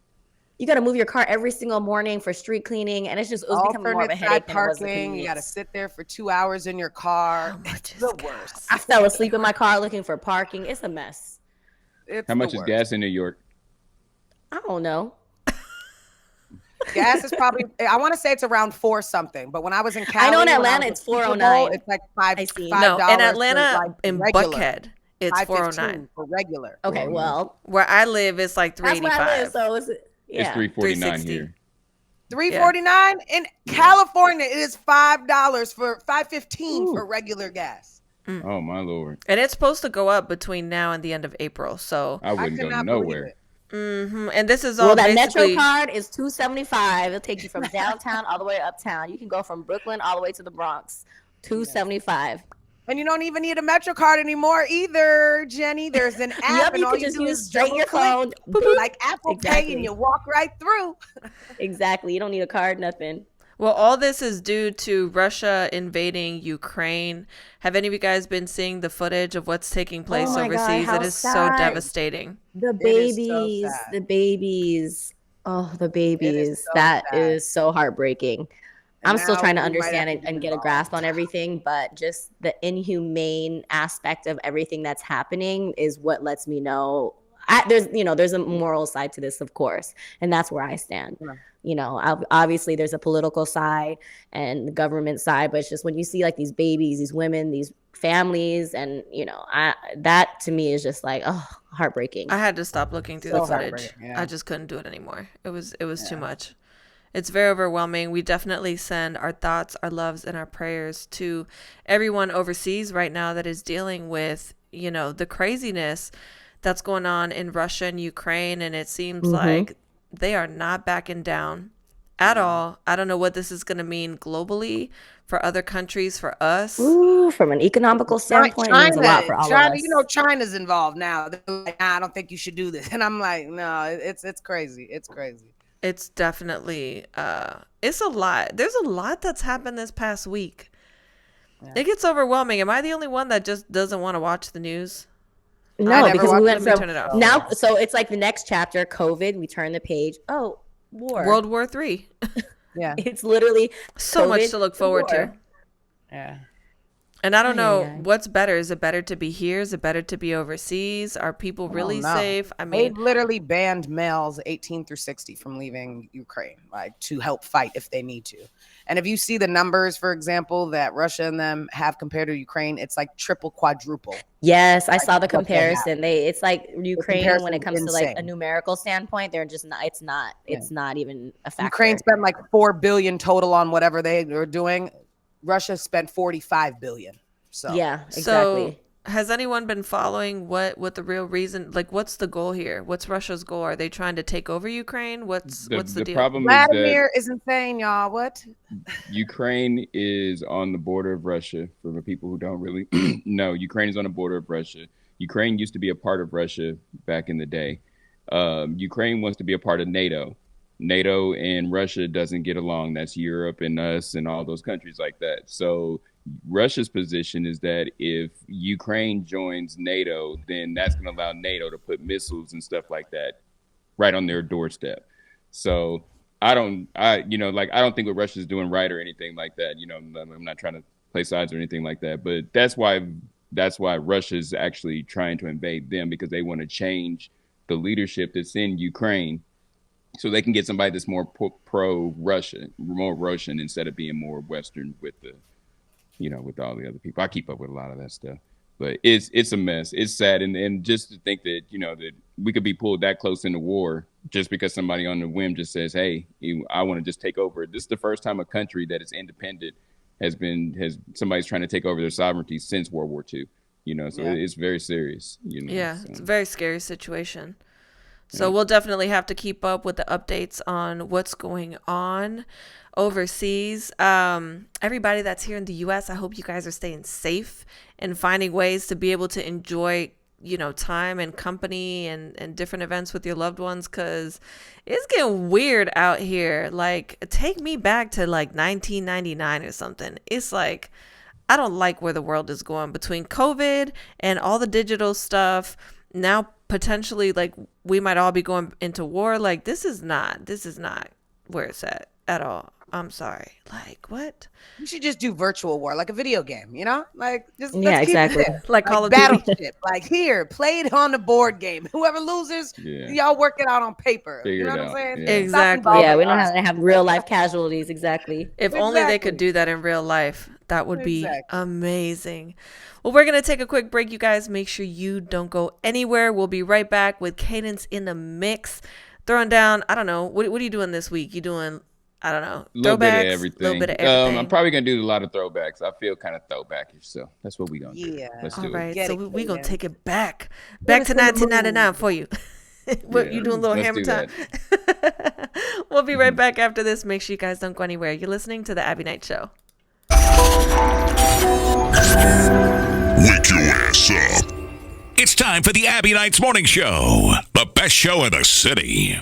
You got to move your car every single morning for street cleaning, and it was becoming more of a alternate headache side than it was a parking. You got to convenience. sit there for 2 hours in your car. How much It's is the gas? worst. I fell asleep in my car looking for parking. It's a mess. It's How the much is worst. gas in New York? I don't know. Gas is probably. I want to say it's around 4 something, but when I was in Cali, I know in when I Atlanta was it's at Super Bowl, $4.09. It's like I see. $5 No, in for, Atlanta, like, in regular. Buckhead, It's 515 409. for regular. Okay, well, Where I live, it's like that's where I live, 385. so it's It's yeah. 349 360. here. $3.49 in California. It is $5 for $5.15 for regular gas. Oh my Lord. And it's supposed to go up between now and the end of April. So, I wouldn't go cannot believe nowhere. it. and this is all Well, that basically. Metro card is $2.75. It'll take you from downtown all the way uptown. You can go from Brooklyn all the way to the Bronx. $2.75. And you don't even need a Metro card anymore either, Jenny. There's an app, Yep, and you all can you just do use is straight your double-click, phone. like Apple Pay, Exactly. and you walk right through. Exactly. You don't need a card, nothing. Well, all this is due to Russia invading Ukraine. Have any of you guys been seeing the footage of what's taking place Oh my God, overseas? how It is so sad. devastating. The It is so babies, sad. the babies. Oh, the babies. so That sad. is so heartbreaking. I'm still now trying to we might understand have it to and get get a involved. grasp on everything, but just the inhumane aspect of everything that's happening is what lets me know there's a moral side to this, of course, and that's where I stand. Yeah. Obviously there's a political side and the government side, but it's just when you see like these babies, these women, these families, and that to me is just like, oh, heartbreaking. I had to stop looking through So the footage. heartbreaking, yeah. I just couldn't do it anymore. It was too much. It's very overwhelming. We definitely send our thoughts, our loves, and our prayers to everyone overseas right now that is dealing with, the craziness that's going on in Russia and Ukraine. And it seems like they are not backing down at all. I don't know what this is going to mean globally for other countries, for us. Ooh, from an economical standpoint, it means a lot for all of us. China's involved now. They're like, nah, I don't think you should do this. And I'm like, no, it's crazy. It's crazy. It's definitely, it's a lot. There's a lot that's happened this past week. Yeah. It gets overwhelming. Am I the only one that just doesn't want to watch the news? No, because we went from turn it off. now. So it's like the next chapter, COVID. We turn the page. Oh, war. World War III. Yeah. It's literally so COVID much to look forward to. Yeah. And I don't know what's better. Is it better to be here? Is it better to be overseas? Are people really safe? I mean, they literally banned males 18 through 60 from leaving Ukraine, like to help fight if they need to. And if you see the numbers, for example, that Russia and them have compared to Ukraine, it's like triple, quadruple. Yes, I saw the comparison. It's like Ukraine when it comes to like a insane. numerical standpoint, they're just not. It's not even a factor. Ukraine spent like $4 billion total on whatever they were doing. Russia spent $45 billion. So yeah, exactly. So has anyone been following what the real reason? Like, what's the goal here? What's Russia's goal? Are they trying to take over Ukraine? What's the deal? Problem Vladimir is insane, y'all. What? Ukraine is on the border of Russia. For the people who don't really know, Ukraine is on the border of Russia. Ukraine used to be a part of Russia back in the day. Ukraine wants to be a part of NATO. NATO and Russia doesn't get along. That's Europe and us and all those countries like that. So Russia's position is that if Ukraine joins NATO, then that's going to allow NATO to put missiles and stuff like that right on their doorstep. So I don't think what Russia's doing right or anything like that. I'm not trying to play sides or anything like that, but that's why Russia's actually trying to invade them, because they want to change the leadership that's in Ukraine, so they can get somebody that's more pro-Russia, more Russian, instead of being more Western with with all the other people. I keep up with a lot of that stuff, but it's a mess. It's sad, and just to think that that we could be pulled that close into war just because somebody on the whim just says, "Hey, I want to just take over." This is the first time a country that is independent has somebody's trying to take over their sovereignty since World War II. It's very serious. It's a very scary situation. So we'll definitely have to keep up with the updates on what's going on overseas. Everybody that's here in the U.S., I hope you guys are staying safe and finding ways to be able to enjoy, time and company and different events with your loved ones, because it's getting weird out here. Like, take me back to like 1999 or something. It's like, I don't like where the world is going between COVID and all the digital stuff. Now, potentially, like, we might all be going into war. Like, this is not where it's at all. I'm sorry. Like, what? You should just do virtual war, like a video game, Like, just Yeah, let's keep it exactly. there. Like Call of Duty. Battleship. Like, here, play it on the board game. Whoever loses, y'all work it out on paper. Figure you know it what I'm out. saying? Yeah. Stop Exactly. involving Yeah, we don't us. have to have real life casualties. Exactly. If only they Exactly. could do that in real life. That would be Exactly. amazing. Well, we're going to take a quick break, you guys. Make sure you don't go anywhere. We'll be right back with Cadence in the mix. Throwing down, I don't know, what are you doing this week? You doing, I don't know, A little throwbacks? bit of everything. Little bit of everything. I'm probably going to do a lot of throwbacks. I feel kind of throwbackish, so that's what we're going to do. Yeah. Let's All do right, Get so it, we're going to Cadence. take it back us to in the 1999 for you. What, Yeah, you doing a little let's hammer do time? We'll be right back after this. Make sure you guys don't go anywhere. You're listening to the Abbie Knights Show. Wake your ass up. It's time for the Abbie Knights Morning Show, the best show in the city.